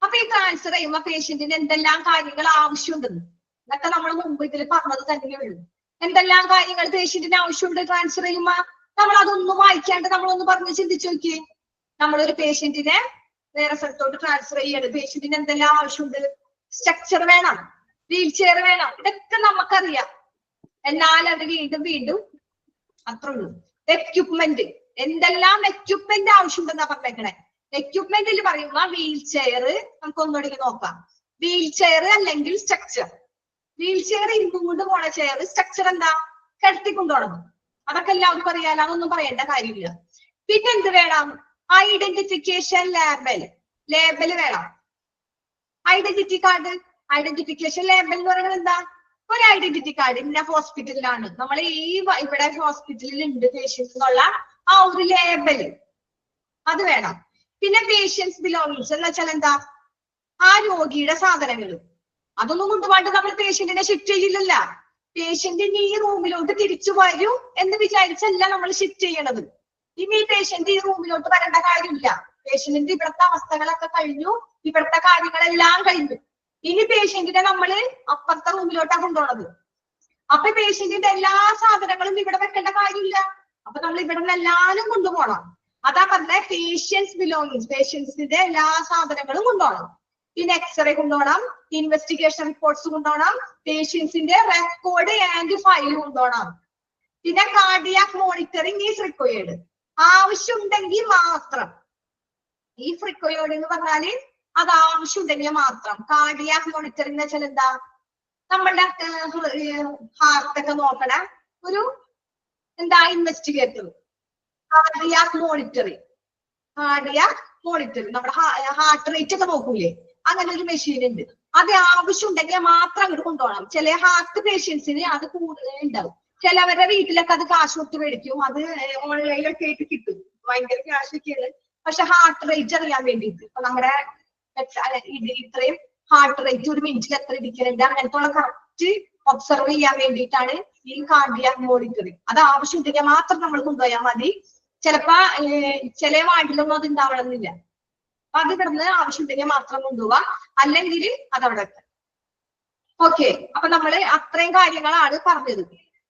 അപ്പൊ ഈ ട്രാൻസ്ഫർ ചെയ്യുമ്പോ പേഷ്യന്റിന് എന്തെല്ലാം കാര്യങ്ങൾ ആവശ്യമുണ്ടെന്ന് ഇതൊക്കെ നമ്മൾ മുമ്പ് ഇതിൽ പറഞ്ഞത് തന്നെയുള്ളൂ. എന്തെല്ലാം കാര്യങ്ങൾ പേഷ്യന്റിന് ആവശ്യമുണ്ട് ട്രാൻസ്ഫർ ചെയ്യുമ്പോ? നമ്മൾ അതൊന്നും വായിക്കാണ്ട് നമ്മളൊന്ന് പറഞ്ഞ് ചിന്തിച്ചു നോക്കിയേ. നമ്മളൊരു പേഷ്യന്റിനെ വേറെ സ്ഥലത്തോട്ട് ട്രാൻസ്ഫർ ചെയ്യാണ്. പേഷ്യന്റിന് എന്തെല്ലാം ആവശ്യമുണ്ട്? സ്ട്രക്ചർ വേണം, വീൽ ചെയർ വേണം, ഇതൊക്കെ നമുക്കറിയാം. എന്നാൽ അത് വീണ്ടും അത്രേ ഉള്ളൂ. എക്യുപ്മെന്റ്, എന്തെല്ലാം എക്യുപ്മെന്റ് ആവശ്യമുണ്ടെന്നാ പറഞ്ഞേക്കണേ. എക്യുപ്മെന്റിൽ പറയുമ്പോ വീൽ ചെയർ നമുക്ക് ഒന്നുകൂടി നോക്കാം. വീൽ ചെയർ അല്ലെങ്കിൽ സ്ട്രക്ചർ. വീൽ ചെയർ ഇരുന്നുകൊണ്ട് പോണ ചെയർ, സ്ട്രക്ചർ എന്താ? കിടത്തിക്കൊണ്ടുപോകണം. അതൊക്കെ എല്ലാവർക്കും അറിയാലോ, അതൊന്നും പറയേണ്ട കാര്യമില്ല. പിന്നെ എന്ത് വേണം? ഐഡന്റിഫിക്കേഷൻ ലേബൽ വേണം. ഐഡന്റിറ്റി കാർഡ്, ഐഡന്റിഫിക്കേഷൻ ലേബൽ എന്ന് പറയുന്നത് എന്താ? ഒരു ഐഡന്റിറ്റി കാർഡ്. ഇന്ന ഹോസ്പിറ്റലിലാണ് നമ്മൾ, ഇവിടെ ഹോസ്പിറ്റലിൽ ഉണ്ട് പേഷ്യൻസ് എന്നുള്ള ആ ഒരു ലേബൽ, അത് വേണം. പിന്നെ പേഷ്യൻസ് ബിലോങ്ങിങ്സ് എന്ന് വെച്ചാൽ എന്താ? ആ രോഗിയുടെ സാധനങ്ങൾ. അതൊന്നും കൊണ്ടുപോയിട്ട് നമ്മൾ പേഷ്യന്റിനെ ഷിഫ്റ്റ് ചെയ്യില്ലല്ല. പേഷ്യന്റിന് ഈ റൂമിലോട്ട് തിരിച്ചു വരൂ എന്ന് വിചാരിച്ചല്ല നമ്മൾ ഷിഫ്റ്റ് ചെയ്യണത്. ഇനി ഈ പേഷ്യന്റ് ഈ റൂമിലോട്ട് വരേണ്ട കാര്യമില്ല. പേഷ്യന്റിന്റെ ഇവിടുത്തെ അവസ്ഥകളൊക്കെ കഴിഞ്ഞു, ഇവിടുത്തെ കാര്യങ്ങളെല്ലാം കഴിഞ്ഞു. ഇനി പേഷ്യന്റിനെ നമ്മള് അപ്പുറത്തെ റൂമിലോട്ടാണ് കൊണ്ടുപോണത്. അപ്പൊ പേഷ്യന്റിന്റെ എല്ലാ സാധനങ്ങളും ഇവിടെ വെക്കേണ്ട കാര്യമില്ല. അപ്പൊ നമ്മൾ ഇവിടെ നിന്ന് എല്ലാവരും കൊണ്ടുപോകണം. അതാ പറഞ്ഞ പേഷ്യൻസ് ബിലോങ്ങിങ്സ്. പേഷ്യൻസിന്റെ എല്ലാ സാധനങ്ങളും കൊണ്ടുപോകണം. പിന്നെ എക്സ്റേ കൊണ്ടുപോകണം, ഇൻവെസ്റ്റിഗേഷൻ റിപ്പോർട്ട്സ് കൊണ്ടുപോകണം, പേഷ്യൻസിന്റെ റെക്കോർഡ് ആൻഡ് ഫയൽ കൊണ്ടുപോകണം. പിന്നെ കാർഡിയാക് മോണിറ്ററിംഗ് ഈസ് റിക്വയർഡ്. ആവശ്യമുണ്ടെങ്കിൽ മാത്രം. ഈ റിക്വയർഡ് എന്ന് പറഞ്ഞാല് അത് ആവശ്യമുണ്ടെങ്കിൽ മാത്രം. കാർഡിയാക് മോണിറ്ററിംഗ് എന്ന് വെച്ചാൽ എന്താ? നമ്മളുടെ ഹാർട്ടൊക്കെ നോക്കണ ഒരു എന്താ ഇൻവെസ്റ്റിഗേറ്റർ. കാർഡിയാക് മോണിറ്ററിംഗ് നമ്മുടെ ഹാർട്ട് റേറ്റ് ഒക്കെ നോക്കൂലേ, അങ്ങനെ ഒരു മെഷീൻ ഉണ്ട്. അത് ആവശ്യമുണ്ടെങ്കിൽ മാത്രം അങ്ങോട്ട് കൊണ്ടുപോകണം. ചില ഹാർട്ട് പേഷ്യൻസിന് അത് കൂടുതൽ ഉണ്ടാവും. ചിലവരുടെ വീട്ടിലൊക്കെ അത് കാശ് കൊടുത്ത് മേടിക്കും. അത് ഓൺലൈനിലൊക്കെ ആയിട്ട് കിട്ടും, ഭയങ്കര ക്യാഷ് ഒക്കെയാണ്. പക്ഷെ ഹാർട്ട് റേറ്റ് അറിയാൻ വേണ്ടിയിട്ട് ഇപ്പൊ നമ്മുടെ ഇത്രയും ഹാർട്ട് റേറ്റ് ഒരു മിനിറ്റിൽ എത്ര ഇരിക്കുന്നുണ്ട് അങ്ങനത്തെ ഉള്ള കറക്റ്റ് ഒബ്സർവ് ചെയ്യാൻ വേണ്ടിയിട്ടാണ് ഈ കാർഡിയാക് മോണിറ്ററിംഗ്. അത് ആവശ്യമുണ്ടെങ്കിൽ മാത്രം നമ്മൾ കൊണ്ടുപോയാൽ മതി. ചിലപ്പോ ചില വാർഡിലൊന്നും അത് ഉണ്ടാവണമെന്നില്ല. അപ്പൊ അത് കിടന്ന് ആവശ്യമുണ്ടെങ്കിൽ മാത്രം കൊണ്ടുപോവാ, അല്ലെങ്കിൽ അതവിടെ വെക്കാം. ഓക്കെ, അപ്പൊ നമ്മള് അത്രയും കാര്യങ്ങളാണ് പറഞ്ഞത്.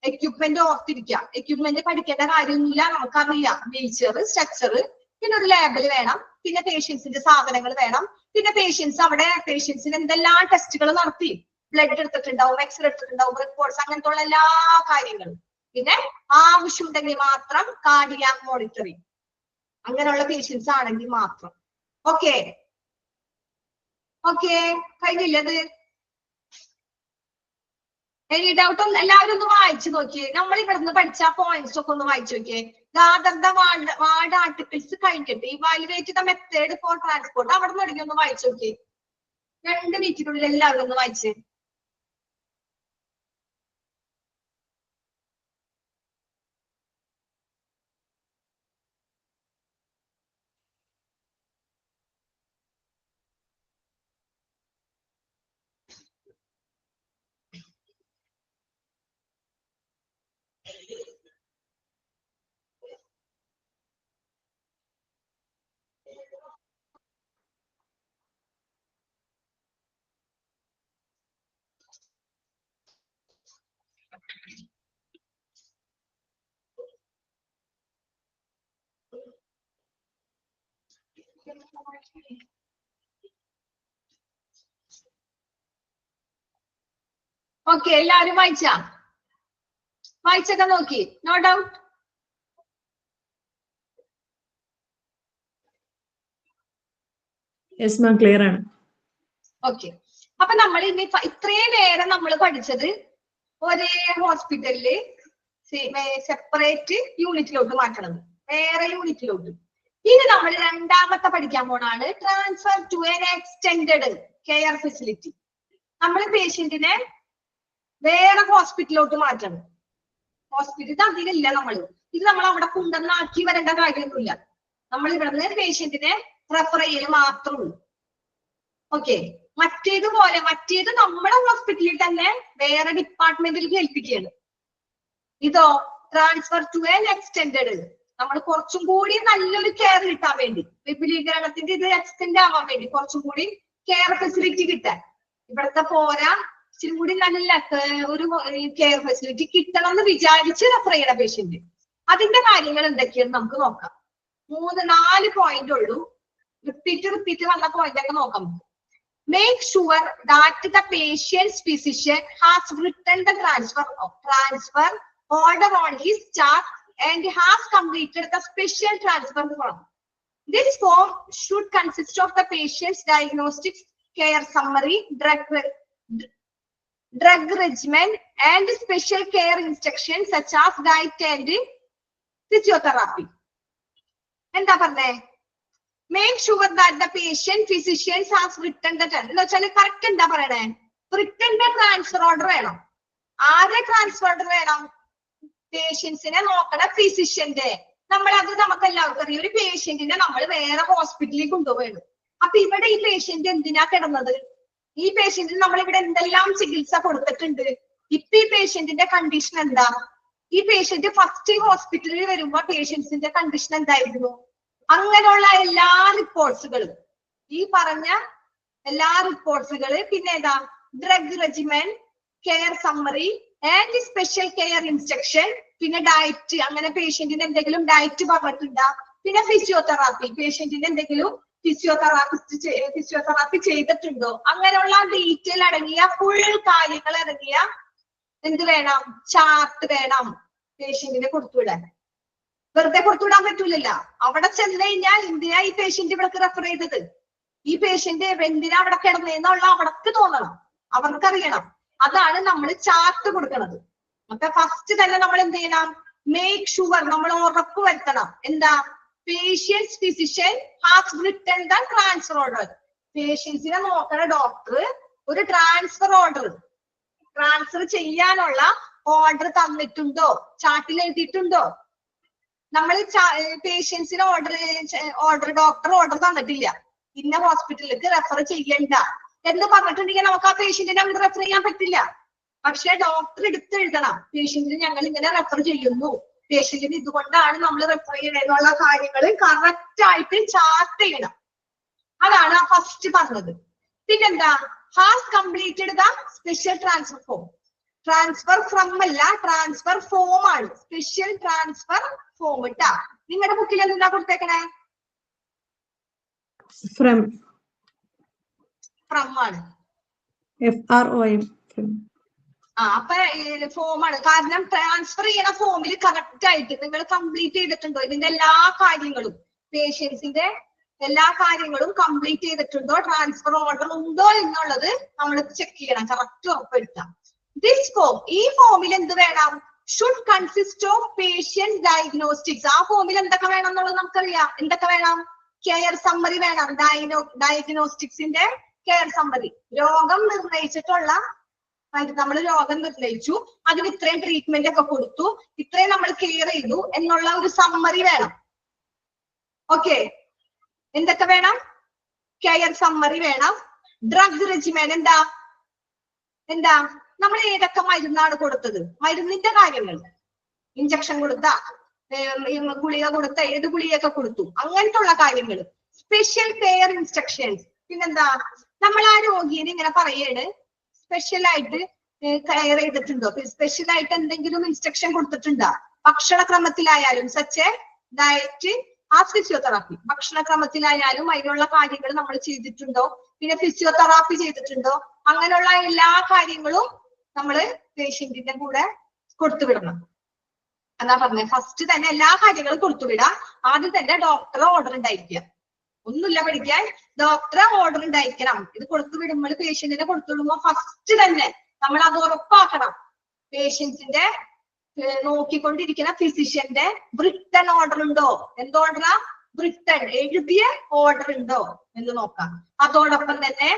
എക്യുപ്മെന്റ് ഓർത്തിരിക്കാം. എക്യുപ്മെന്റ് പഠിക്കേണ്ട കാര്യമൊന്നുമില്ല, നമുക്കറിയാം. വീൽചെയർ, സ്ട്രക്ചർ, പിന്നെ ഒരു ലേബൽ വേണം, പിന്നെ പേഷ്യൻസിന്റെ സാധനങ്ങൾ വേണം. പിന്നെ പേഷ്യൻസിന് എന്തെല്ലാം ടെസ്റ്റുകൾ നടത്തി, ബ്ലഡ് എടുത്തിട്ടുണ്ടാവും, എക്സ്റേ എടുത്തിട്ടുണ്ടാവും, റിപ്പോർട്ട്സ്, അങ്ങനത്തെ ഉള്ള എല്ലാ കാര്യങ്ങളും. പിന്നെ ആവശ്യമുണ്ടെങ്കിൽ മാത്രം കാർഡിയാക് മോണിറ്ററിംഗ്, അങ്ങനെയുള്ള പേഷ്യൻസ് ആണെങ്കിൽ മാത്രം. ഓക്കെ കഴിഞ്ഞില്ലത്? എനി ഡൗട്ട് ഒന്ന് എല്ലാവരും ഒന്ന് വായിച്ചു നോക്കിയേ. നമ്മൾ ഇവിടുന്ന് പഠിച്ച പോയിന്റ്സ് ഒക്കെ ഒന്ന് വായിച്ചു നോക്കിയേ. ഗാദർ ദ വാർഡ് ആർട്ടിക്കിൾസ് കഴിഞ്ഞിട്ട് evaluate the method for transport അവിടെ നിന്ന് തുടങ്ങി ഒന്ന് വായിച്ചു നോക്കിയേ. 2 മിനിറ്റിനുള്ളിൽ എല്ലാവരും ഒന്ന് വായിച്ചേ. ഓക്കെ, എല്ലാവരും വായിച്ചൊക്കെ നോക്കി? No doubt? Yes ma'am, clear ആണ്. ഓക്കെ, അപ്പൊ നമ്മൾ ഇനി ഇത്രയും നേരം നമ്മൾ പഠിച്ചത് ഒരേ ഹോസ്പിറ്റലില് സെപ്പറേറ്റ് യൂണിറ്റിലോട്ട് മാറ്റണം, വേറെ യൂണിറ്റിലോട്ട്. ഇനി നമ്മൾ രണ്ടാമത്തെ പഠിക്കാൻ പോണാണ് transfer to an extended care facility. നമ്മൾ പേഷ്യന്റിനെ വേറെ ഹോസ്പിറ്റലിലോട്ട് മാറ്റണം. ഹോസ്പിറ്റലിൽ അധികമില്ല ഇത് നമ്മൾ അവിടെ കൊണ്ടുവന്നാക്കി വരേണ്ട കാര്യമൊന്നുമില്ല. നമ്മൾ ഇവിടുന്ന് പേഷ്യന്റിനെ റെഫർ ചെയ്യൽ മാത്രമേ ഉള്ളൂ. ഓക്കെ, മറ്റേത് നമ്മുടെ ഹോസ്പിറ്റലിൽ തന്നെ വേറെ ഡിപ്പാർട്ട്മെന്റിൽ ഏൽപ്പിക്കുകയാണ്. ഇതോ ട്രാൻസ്ഫർ ടു എൻ എക്സ്റ്റെൻഡഡ്, നമ്മൾ കുറച്ചും കൂടി നല്ലൊരു കെയർ കിട്ടാൻ വേണ്ടി, വിപുലീകരണത്തിന്റെ ഇത് എക്സ്റ്റെൻഡ് ആവാൻ വേണ്ടി കുറച്ചും കൂടി കെയർ ഫെസിലിറ്റി കിട്ടാൻ, ഇവിടുത്തെ പോരാ ഇച്ചിരി കൂടി നല്ല ഒരു കെയർ ഫെസിലിറ്റി കിട്ടണം എന്ന് വിചാരിച്ച് റെഫർ ചെയ്യണ പേഷ്യന്റ്. അതിന്റെ കാര്യങ്ങൾ എന്തൊക്കെയാണ് നമുക്ക് നോക്കാം. 3-4 പോയിന്റ് ഉള്ളൂ. റിപ്പീറ്റ് വന്ന പോയിന്റ് ഒക്കെ നോക്കാം. Make sure that the patient's physician has written the transfer order on his chart and has completed the special transfer form. This form should consist of the patient's diagnostic, care summary, drug regimen, and special care instructions such as diet and physiotherapy. എന്താ പറഞ്ഞേ? Make sure that the patient physician has written the correct എന്താ പറയണേ? written transfer order വേണം. ആരുടെ transfer order വേണം? പേഷ്യൻസിനെ നോക്കണ ഫിസിഷ്യന്റെ. നമുക്ക് എല്ലാവർക്കും അറിയാം, ഒരു പേഷ്യന്റിനെ നമ്മൾ വേറെ ഹോസ്പിറ്റലിൽ കൊണ്ടുപോവുകയാണ്. അപ്പൊ ഇവിടെ ഈ പേഷ്യന്റ് എന്തിനാ കിടന്നത്? ഈ പേഷ്യന്റിന് നമ്മൾ ഇവിടെ എന്തെല്ലാം ചികിത്സ കൊടുത്തിട്ടുണ്ട്? ഇപ്പൊ ഈ പേഷ്യന്റിന്റെ കണ്ടീഷൻ എന്താ? ഈ പേഷ്യന്റ് ഫസ്റ്റ് ഹോസ്പിറ്റലിൽ വരുമ്പോ പേഷ്യൻസിന്റെ കണ്ടീഷൻ എന്തായിരുന്നു? അങ്ങനെയുള്ള എല്ലാ റിപ്പോർട്ട്സുകളും, ഈ പറഞ്ഞ എല്ലാ റിപ്പോർട്ട്സുകള്, പിന്നെ ഏതാ drug regimen, care summary and special care instruction, പിന്നെ ഡയറ്റ്, അങ്ങനെ പേഷ്യന്റിന് എന്തെങ്കിലും ഡയറ്റ് പറഞ്ഞിട്ടുണ്ടോ? പിന്നെ ഫിസിയോതെറാപ്പി, പേഷ്യന്റിന് എന്തെങ്കിലും ഫിസിയോതെറാപ്പി ചെയ്തിട്ടുണ്ടോ? അങ്ങനെയുള്ള ഡീറ്റെയിൽ അടങ്ങിയ ഫുൾ കാര്യങ്ങൾ അടങ്ങിയ എന്ത് വേണം? ചാർട്ട് വേണം പേഷ്യന്റിനെ കൊടുത്തുവിടാൻ. വെറുതെ കൊടുത്തുവിടാൻ പറ്റൂലല്ലോ. അവിടെ ചെന്ന് കഴിഞ്ഞാൽ എന്തിനാ ഈ പേഷ്യന്റ് ഇവിടെ റെഫർ ചെയ്തത്, ഈ പേഷ്യന്റ് എന്തിനാ അവിടെ കിടന്നേന്നുള്ള അവർക്ക് തോന്നണം, അവർക്കറിയണം. അതാണ് നമ്മൾ ചാർട്ട് കൊടുക്കുന്നത്. അപ്പൊ ഫസ്റ്റ് തന്നെ നമ്മൾ എന്ത് ചെയ്യണം? മേക്ക് ഷുവർ, നമ്മൾ ഉറപ്പ് വരുത്തണം. എന്താ? Patient's physician has written the transfer order. പേഷ്യൻസിനെ നോക്കണ ഡോക്ടർ ഒരു ട്രാൻസ്ഫർ ഓർഡർ, ട്രാൻസ്ഫർ ചെയ്യാനുള്ള ഓർഡർ തന്നിട്ടുണ്ടോ? ചാർട്ടിൽ എഴുതിയിട്ടുണ്ടോ? നമ്മൾ പേഷ്യൻസിന് ഡോക്ടർ ഓർഡർ തന്നിട്ടില്ല, ഇന്ന ഹോസ്പിറ്റലിലേക്ക് റെഫർ ചെയ്യണ്ട എന്ന് പറഞ്ഞിട്ടുണ്ടെങ്കിൽ നമുക്ക് ആ പേഷ്യന്റിനെ അവിടെ റെഫർ ചെയ്യാൻ പറ്റില്ല. പക്ഷെ ഡോക്ടർ എടുത്തെഴുതണം, പേഷ്യന്റിന് ഞങ്ങൾ ഇങ്ങനെ റെഫർ ചെയ്യുന്നു, പേഷ്യന്റിന് ഇതുകൊണ്ടാണ് നമ്മൾ റെഫർ ചെയ്യണമെന്നുള്ള കാര്യങ്ങൾ കറക്റ്റ് ആയിട്ട് ചാർട്ട് ചെയ്യണം. അതാണ് ആ ഫസ്റ്റ് പറഞ്ഞത്. പിന്നെന്താ? Has completed the special transfer form. Transfer from അല്ല, ട്രാൻസ്ഫർ ഫോം ആണ്. സ്പെഷ്യൽ ട്രാൻസ്ഫർ ഫോം ഇട്ടാ. നിങ്ങളുടെ ബുക്കിൽ എന്താ കൊടുത്തേക്കണേ? ഫ്രം ആണ്. FROM. അപ്പൊ ഫോമാണ്. കാരണം ട്രാൻസ്ഫർ ചെയ്യണ ഫോമിൽ കറക്റ്റ് ആയിട്ട് നിങ്ങൾ കംപ്ലീറ്റ് ചെയ്തിട്ടുണ്ടോ? ഇതിന്റെ എല്ലാ കാര്യങ്ങളും, പേഷ്യൻസിന്റെ എല്ലാ കാര്യങ്ങളും കംപ്ലീറ്റ് ചെയ്തിട്ടുണ്ടോ, ട്രാൻസ്ഫർ ഓർഡർ ഉണ്ടോ എന്നുള്ളത് നമ്മൾ ചെക്ക് ചെയ്യണം, കറക്റ്റ് ഉറപ്പെടുത്താം. ദിസ് ഫോം, ഈ ഫോമിൽ എന്ത് വേണം? Should consist of patient diagnostics. ആ ഫോമിൽ എന്തൊക്കെ വേണം എന്നുള്ളത് നമുക്കറിയാം. എന്തൊക്കെ വേണം? കെയർ സമ്മറി വേണം. ഡയഗ്നോസ്റ്റിക്സിന്റെ കെയർ സമ്മറി, രോഗം നിർണയിച്ചിട്ടുള്ള, നമ്മൾ രോഗം നിർണയിച്ചു, അതിന് ഇത്രയും ട്രീറ്റ്മെന്റ് ഒക്കെ കൊടുത്തു, ഇത്രയും നമ്മൾ കെയർ ചെയ്തു എന്നുള്ള ഒരു സമ്മറി വേണം. ഓക്കെ, എന്തൊക്കെ വേണം? കെയർ സമ്മറി വേണം. ഡ്രഗ് റെജിമെൻ, എന്താ നമ്മൾ ഏതൊക്കെ മരുന്നാണ് കൊടുത്തത്, മരുന്നിന്റെ കാര്യങ്ങൾ, ഇഞ്ചക്ഷൻ കൊടുത്ത, ഗുളിക കൊടുത്ത, ഏത് ഗുളികയൊക്കെ കൊടുത്തു, അങ്ങനത്തെ ഉള്ള കാര്യങ്ങൾ. സ്പെഷ്യൽ കെയർ ഇൻസ്ട്രക്ഷൻസ്, പിന്നെന്താ? നമ്മൾ ആ രോഗിയെ ഇങ്ങനെ പറയാണ്, സ്പെഷ്യൽ ആയിട്ട് കെയർ ചെയ്തിട്ടുണ്ടോ, സ്പെഷ്യൽ ആയിട്ട് എന്തെങ്കിലും ഇൻസ്ട്രക്ഷൻ കൊടുത്തിട്ടുണ്ടോ? ഭക്ഷണക്രമത്തിലായാലും സച്ച് ഡയറ്റ്, ആ ഫിസിയോതെറാപ്പി, ഭക്ഷണക്രമത്തിലായാലും അതിനുള്ള കാര്യങ്ങൾ നമ്മൾ ചെയ്തിട്ടുണ്ടോ? പിന്നെ ഫിസിയോതെറാപ്പി ചെയ്തിട്ടുണ്ടോ? അങ്ങനെയുള്ള എല്ലാ കാര്യങ്ങളും നമ്മള് പേഷ്യന്റിന്റെ കൂടെ കൊടുത്തുവിടണം എന്നാ പറഞ്ഞത്. ഫസ്റ്റ് തന്നെ എല്ലാ കാര്യങ്ങളും കൊടുത്തുവിടാം. ആദ്യം തന്നെ ഡോക്ടറെ ഓർഡർ ഉണ്ടായിരിക്കുക, ഒന്നുമില്ല പഠിക്കാൻ, ഡോക്ടറെ ഓർഡർ ഉണ്ടായിരിക്കണം. ഇത് കൊടുത്തുവിടുമ്പോൾ, പേഷ്യന്റിനെ കൊടുത്തുവിടുമ്പോ ഫസ്റ്റ് തന്നെ നമ്മൾ അത് ഉറപ്പാക്കണം. നോക്കിക്കൊണ്ടിരിക്കുന്ന ഫിസിഷ്യന്റെ ബ്രിട്ടൺ ഓർഡർ ഉണ്ടോ? എന്ത് ഓർഡറാ? ബ്രിട്ടൺ എഴുതിയ ഓർഡർ ഉണ്ടോ എന്ന് നോക്കാം. അതോടൊപ്പം തന്നെ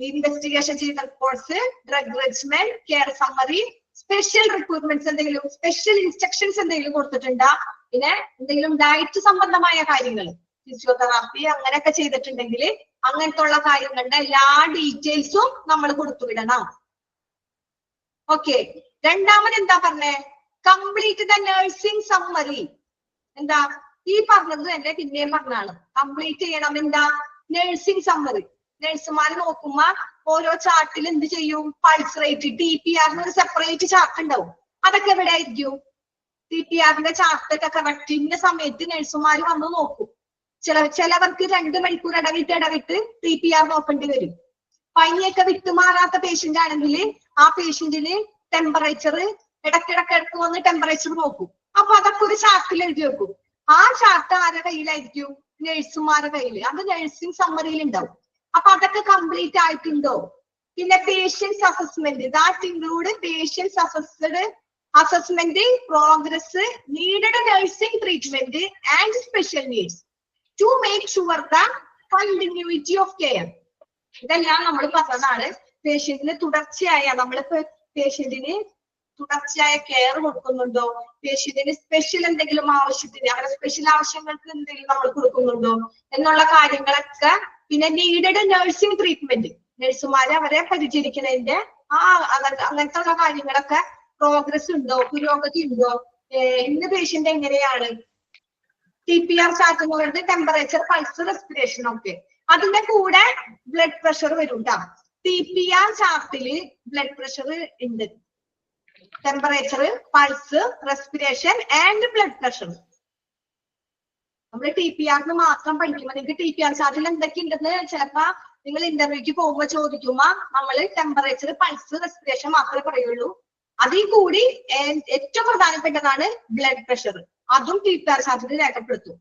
ഇൻവെസ്റ്റിഗേഷൻ ചെയ്ത reports, drug regiment, care summary, special requirements എന്തെങ്കിലും, സ്പെഷ്യൽ ഇൻസ്ട്രക്ഷൻസ് എന്തെങ്കിലും കൊടുത്തിട്ടുണ്ടോ? പിന്നെ എന്തെങ്കിലും ഡയറ്റ് സംബന്ധമായ കാര്യങ്ങൾ, ഫിസിയോതെറാപ്പി അങ്ങനെയൊക്കെ ചെയ്തിട്ടുണ്ടെങ്കിൽ അങ്ങനത്തെ ഉള്ള കാര്യങ്ങളുടെ എല്ലാ ഡീറ്റെയിൽസും നമ്മൾ കൊടുത്തുവിടണം. ഓക്കെ. രണ്ടാമത് എന്താ പറഞ്ഞേ? Complete the nursing summary. എന്താ ഈ പറഞ്ഞത് തന്നെ പിന്നെയും പറഞ്ഞാണ്. കംപ്ലീറ്റ് ചെയ്യണം. എന്താ? Nursing summary. നഴ്സുമാര് നോക്കുമ്പോ ഓരോ ചാർട്ടിൽ എന്ത് ചെയ്യും? പൾസ് റേറ്റ്, TPR ഒരു സെപ്പറേറ്റ് ചാർട്ട് ഉണ്ടാവും. അതൊക്കെ എവിടെ ആയിരിക്കും? TPR ചാർട്ടൊക്കെ കറക്റ്റിന്റെ സമയത്ത് നഴ്സുമാര് വന്ന് നോക്കും. ചിലവർക്ക് 2 മണിക്കൂർ ഇടവിട്ട് TPR നോക്കേണ്ടി വരും. പനിയൊക്കെ വിട്ടുമാറാത്ത പേഷ്യന്റ് ആണെങ്കിൽ ആ പേഷ്യന്റിന് ടെമ്പറേച്ചർ ഇടയ്ക്കിടക്ക് വന്ന് ടെമ്പറേച്ചർ നോക്കും. അപ്പൊ അതൊക്കെ ഒരു ചാർട്ടിൽ എഴുതി വെക്കും. ആ ചാർട്ട് ആരുടെ കയ്യിലായിരിക്കും? നഴ്സുമാരുടെ കയ്യിൽ. അത് നഴ്സിംഗ് സമ്മറിയിൽ ഉണ്ടാവും. അപ്പൊ അതൊക്കെ കംപ്ലീറ്റ് ആയിട്ടുണ്ടോ? പിന്നെ patients assessment, that include patients assessment, progress, needed nursing treatment and special needs to make sure the continuity of care. ഇതെല്ലാം നമ്മൾ പറഞ്ഞതാണ്. പേഷ്യന്റിന് തുടർച്ചയായ കെയർ കൊടുക്കുന്നുണ്ടോ? പേഷ്യന്റിന് സ്പെഷ്യൽ എന്തെങ്കിലും ആവശ്യത്തിന് അവരുടെ സ്പെഷ്യൽ ആവശ്യങ്ങൾക്ക് എന്തെങ്കിലും നമ്മൾ കൊടുക്കുന്നുണ്ടോ എന്നുള്ള കാര്യങ്ങളൊക്കെ. പിന്നെ നീഡഡ് നഴ്സിംഗ് ട്രീറ്റ്മെന്റ്, നഴ്സുമാരെ അവരെ പരിചരിക്കുന്നതിന്റെ അങ്ങനത്തെ ഉള്ള കാര്യങ്ങളൊക്കെ പ്രോഗ്രസ് ഉണ്ടോ, പുരോഗതി ഉണ്ടോ, ഇന്ന പേഷ്യന്റ് എങ്ങനെയാണ്, TPR ചാർട്ട് എന്ന് പറയുന്നത് ടെമ്പറേച്ചർ, പൾസ്, റെസ്പിറേഷൻ ഒക്കെ. അതിന്റെ കൂടെ ബ്ലഡ് പ്രഷർ വരും ട്ടോ. TPR ചാർട്ടില് ബ്ലഡ് പ്രഷർ ഉണ്ട്, temperature, pulse, respiration and blood pressure. നമ്മൾ TPR മാത്രം പഠിക്കുമ്പോൾ നിങ്ങൾക്ക് TPR ചാർട്ടിൽ എന്തൊക്കെ ഉണ്ടെന്ന് ചിലപ്പോ നിങ്ങൾ ഇന്റർവ്യൂക്ക് പോകുമ്പോ ചോദിക്കുമ്പോ നമ്മൾ ടെമ്പറേച്ചർ, പൾസ്, റെസ്പിറേഷൻ മാത്രമേ പറയുള്ളൂ. അതിൽ കൂടി ഏറ്റവും പ്രധാനപ്പെട്ടതാണ് ബ്ലഡ് പ്രഷർ. അതും TPR ചാർട്ടിൽ രേഖപ്പെടുത്തും.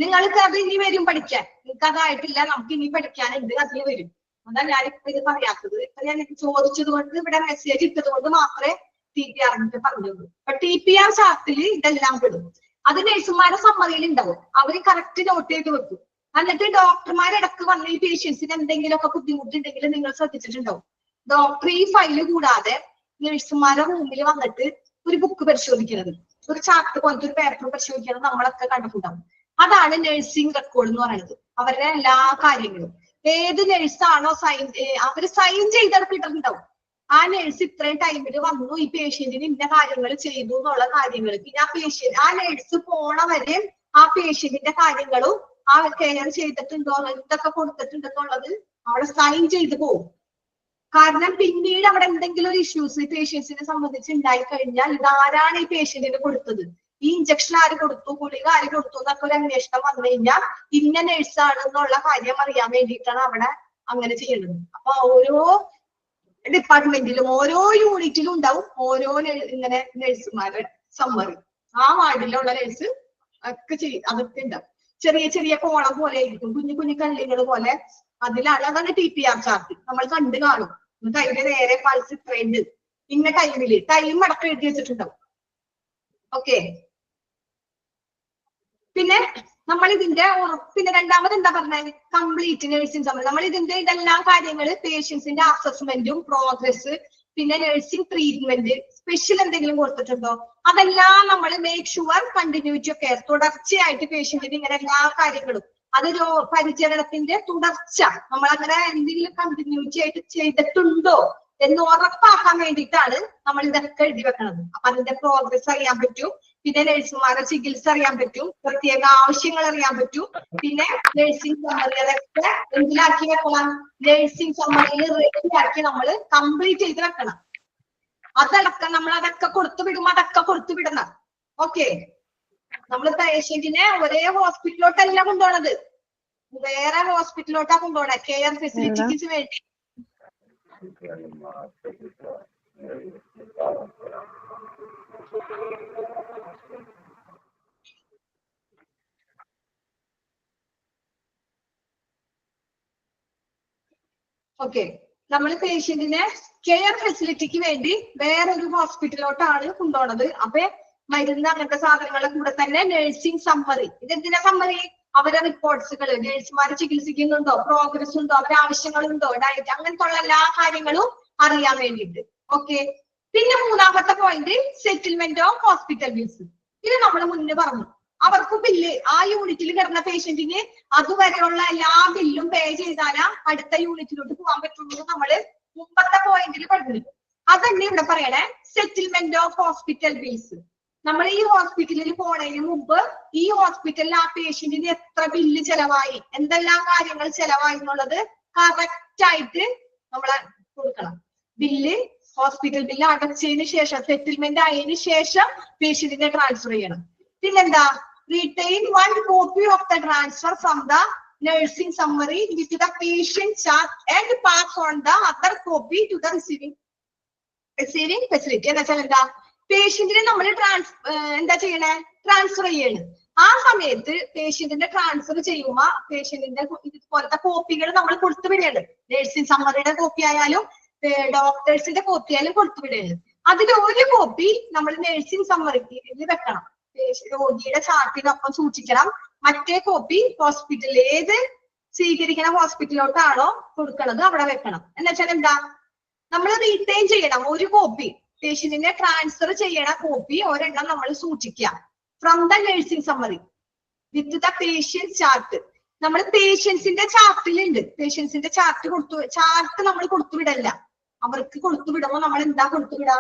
നിങ്ങൾക്ക് അത് ഇനി വരും പഠിക്കാൻ. നിങ്ങൾക്ക് അതായിട്ടില്ല, നമുക്ക് ഇനി പഠിക്കാനുണ്ട്, അതിൽ വരും. അതാ ഞാനിപ്പോ ഇത് പറയാത്തത്. ഇപ്പൊ ഞാൻ ചോദിച്ചത് കൊണ്ട് ഇവിടെ മെസ്സേജ് ഇട്ടത് കൊണ്ട് മാത്രമേ TPR പറഞ്ഞുള്ളൂ. അപ്പൊ TPR ചാർട്ടിൽ ഇതെല്ലാം പെടും. അത് നഴ്സുമാരുടെ സമ്മറിയിൽ ഉണ്ടാവും. അവര് കറക്റ്റ് നോട്ട് ചെയ്ത് വെക്കും. എന്നിട്ട് ഡോക്ടർമാരിടക്ക് വന്ന് ഈ പേഷ്യൻസിന് എന്തെങ്കിലുമൊക്കെ ബുദ്ധിമുട്ടുണ്ടെങ്കിൽ നിങ്ങൾ ശ്രദ്ധിച്ചിട്ടുണ്ടാവും. ഡോക്ടർ ഈ ഫയല് കൂടാതെ നഴ്സുമാരുടെ റൂമിൽ വന്നിട്ട് ഒരു ബുക്ക് പരിശോധിക്കുന്നത്, ഒരു ചാർട്ട് പോലത്തെ ഒരു പേപ്പർ പരിശോധിക്കുന്നത് നമ്മളൊക്കെ കണ്ടിട്ടുണ്ടാവും. അതാണ് നഴ്സിംഗ് റെക്കോർഡ് എന്ന് പറയുന്നത്. അവരുടെ എല്ലാ കാര്യങ്ങളും ഏത് നഴ്സാണോ അവര് സൈൻ ചെയ്തെടുത്തിട്ടുണ്ടാവും. ആ നഴ്സ് ഇത്രയും ടൈമിൽ വന്നു, ഈ പേഷ്യന്റിന് ഇന്ന കാര്യങ്ങൾ ചെയ്തു എന്നുള്ള കാര്യങ്ങൾ. പിന്നെ ആ നഴ്സ് പോണ വരെ ആ പേഷ്യന്റിന്റെ കാര്യങ്ങളും ആ കെയർ ചെയ്തിട്ടുണ്ടോ, ഇതൊക്കെ കൊടുത്തിട്ടുണ്ടെന്നുള്ളത് അവിടെ സൈൻ ചെയ്ത് പോകും. കാരണം പിന്നീട് അവിടെ എന്തെങ്കിലും ഒരു ഇഷ്യൂസ് പേഷ്യൻസിനെ സംബന്ധിച്ച് ഉണ്ടായി കഴിഞ്ഞാൽ ഇതാരാണ് ഈ പേഷ്യന്റിന് കൊടുത്തത്, ഈ ഇഞ്ചക്ഷൻ ആര് കൊടുത്തു, ഗുളിക ആര് കൊടുത്തു എന്നൊക്കെ ഒരു അന്വേഷണം വന്നു കഴിഞ്ഞാൽ ഇന്ന നഴ്സാണ് എന്നുള്ള കാര്യം അറിയാൻ വേണ്ടിയിട്ടാണ് അവിടെ അങ്ങനെ ചെയ്യുന്നത്. അപ്പൊ ഓരോ ഡിപ്പാർട്ട്മെന്റിലും ഓരോ യൂണിറ്റിലും ഉണ്ടാവും ഓരോ ഇങ്ങനെ നഴ്സുമാരുടെ സമ്മറി. ആ വാർഡിലുള്ള നഴ്സ് ഒക്കെ അതൊക്കെ ഉണ്ടാവും. ചെറിയ ചെറിയ കോളം പോലെ ആയിരിക്കും, കുഞ്ഞു കുഞ്ഞു കല്ലുകൾ പോലെ. അതാണ് TPR ചാർട്ട്. നമ്മൾ കണ്ടു കാണും. എന്നിട്ട് അതിന്റെ നേരെ പൾസ് ഇത്രയുണ്ട്, ഇന്ന ടൈമില് ടൈം അടക്കം എഴുതി വെച്ചിട്ടുണ്ടാവും. ഓക്കെ. പിന്നെ നമ്മൾ ഇതിന്റെ പിന്നെ രണ്ടാമത് എന്താ പറഞ്ഞത്? Complete nursing summary. നമ്മൾ ഇതെല്ലാം കാര്യങ്ങൾ പേഷ്യൻസിന്റെ അസസ്മെന്റും, പ്രോഗ്രസ്, പിന്നെ നഴ്സിംഗ് ട്രീറ്റ്മെന്റ്, സ്പെഷ്യൽ എന്തെങ്കിലും കൊടുത്തിട്ടുണ്ടോ, അതെല്ലാം നമ്മൾ make sure continuity of care. തുടർച്ചയായിട്ട് പേഷ്യന്റിന് ഇങ്ങനെ എല്ലാ കാര്യങ്ങളും അതൊരു പരിചരണത്തിന്റെ തുടർച്ച നമ്മൾ അങ്ങനെ എന്തെങ്കിലും കണ്ടിന്യൂറ്റി ആയിട്ട് ചെയ്തിട്ടുണ്ടോ എന്ന് ഉറപ്പാക്കാൻ വേണ്ടിയിട്ടാണ് നമ്മൾ ഇതൊക്കെ എഴുതി വെക്കുന്നത്. അപ്പൊ അതിന്റെ പ്രോഗ്രസ് അറിയാൻ പറ്റും, പിന്നെ നഴ്സുമാരുടെ ചികിത്സ അറിയാൻ പറ്റും, പ്രത്യേക ആവശ്യങ്ങൾ അറിയാൻ പറ്റും. പിന്നെ നഴ്സിംഗ് സമ്മറി അതൊക്കെ എന്തിലാക്കി വെക്കണം? നഴ്സിംഗ് സമ്മറിയിൽ റെഡിയാക്കി നമ്മൾ കംപ്ലീറ്റ് ചെയ്ത് വെക്കണം. അതടക്കം നമ്മൾ അതൊക്കെ കൊടുത്തു വിടുമ്പോ അതൊക്കെ കൊടുത്തു വിടണം. ഓക്കെ. നമ്മൾ പേഷ്യന്റിനെ ഒരേ ഹോസ്പിറ്റലിലോട്ടല്ല കൊണ്ടുപോണത്, വേറെ ഹോസ്പിറ്റലിലോട്ടാ കൊണ്ടുപോണേ കെയർ ഫെസിലിറ്റിക്ക് വേണ്ടി. ഓക്കെ. നമ്മൾ പേഷ്യന്റിനെ കെയർ ഫെസിലിറ്റിക്ക് വേണ്ടി വേറൊരു ഹോസ്പിറ്റലിലോട്ടാണ് കൊണ്ടുപോണത്. അപ്പൊ മരുന്ന് അങ്ങനത്തെ സാധനങ്ങളുടെ കൂടെ തന്നെ നഴ്സിംഗ് സമ്മറി. ഇതെന്തിനാ സമ്മറി? അവരെ റിപ്പോർട്ട്സുകൾ, നഴ്സുമാരെ ചികിത്സിക്കുന്നുണ്ടോ, പ്രോഗ്രസ് ഉണ്ടോ, അവരുടെ ആവശ്യങ്ങളുണ്ടോ, ഡയറ്റ്, അങ്ങനത്തെ ഉള്ള എല്ലാ കാര്യങ്ങളും അറിയാൻ വേണ്ടിയിട്ട്. ഓക്കെ. പിന്നെ മൂന്നാമത്തെ point settlement of hospital bills. ഇത് നമ്മൾ മുന്നേ പറഞ്ഞു. അവർക്ക് ബില്ല് ആ യൂണിറ്റിൽ കിടന്ന പേഷ്യന്റിന് അതുവരെയുള്ള എല്ലാ ബില്ലും പേ ചെയ്താലാ അടുത്ത യൂണിറ്റിലോട്ട് പോകാൻ പറ്റുള്ളൂ. നമ്മള് മുമ്പത്തെ പോയിന്റിൽ പഠിക്കുന്നു. അതന്നെ ഇവിടെ പറയണേ, സെറ്റിൽമെന്റ് ഓഫ് ഹോസ്പിറ്റൽ ബിൽസ്. നമ്മൾ ഈ ഹോസ്പിറ്റലിൽ പോണതിന് മുമ്പ് ഈ ഹോസ്പിറ്റലിൽ ആ പേഷ്യന്റിന് എത്ര ബില്ല് ചെലവായി, എന്തെല്ലാം കാര്യങ്ങൾ ചെലവായി എന്നുള്ളത് കറക്റ്റ് ആയിട്ട് നമ്മളെ കൊടുക്കണം. ബില്ല്, ഹോസ്പിറ്റൽ ബില്ല് അടച്ചതിന് ശേഷം, സെറ്റിൽമെന്റ് ആയതിനു ശേഷം പേഷ്യന്റിനെ ട്രാൻസ്ഫർ ചെയ്യണം. പിന്നെന്താ, retain one copy of the transfer from the nursing summary with the patient chart and pass on the other copy to the receiving facility. എന്ന് വെച്ചാൽ എന്താ, പേഷ്യന്റിനെ നമ്മൾ എന്താ ചെയ്യണേ, ട്രാൻസ്ഫർ ചെയ്യണം. ആ സമയത്ത് പേഷ്യന്റിന്റെ ട്രാൻസ്ഫർ ചെയ്യുമ്പോ പേഷ്യന്റിന്റെ ഇതുപോലത്തെ കോപ്പികൾ നമ്മൾ കൊടുത്തുവിടേണ്ടത്. നഴ്സിംഗ് സമ്മറിയുടെ കോപ്പി ആയാലും ഡോക്ടേഴ്സിന്റെ കോപ്പി ആയാലും കൊടുത്തുവിടേണ്ടത്. അതിൽ ഒരു കോപ്പി നമ്മൾ നഴ്സിംഗ് സമ്മറിയിൽ വെക്കണം, രോഗിയുടെ ചാർട്ടിനൊപ്പം സൂക്ഷിക്കണം. മറ്റേ കോപ്പി ഹോസ്പിറ്റലിൽ, ഏത് സ്വീകരിക്കുന്ന ഹോസ്പിറ്റലിലോട്ടാണോ കൊടുക്കണത് അവിടെ വെക്കണം. എന്ന് വെച്ചാൽ എന്താ, നമ്മൾ റീറ്റെയിൻ ചെയ്യണം ഒരു കോപ്പി, പേഷ്യന്റിനെ ട്രാൻസ്ഫർ ചെയ്യണ കോപ്പി ഒരെണ്ണം നമ്മൾ സൂക്ഷിക്കുക. From the nursing summary with the patient chart. നമ്മൾ പേഷ്യൻസിന്റെ ചാർട്ടിലുണ്ട്, പേഷ്യൻസിന്റെ ചാർട്ട് നമ്മൾ കൊടുത്തുവിടല്ല. അവർക്ക് കൊടുത്തുവിടുമ്പോ നമ്മൾ എന്താ കൊടുത്തുവിടാ,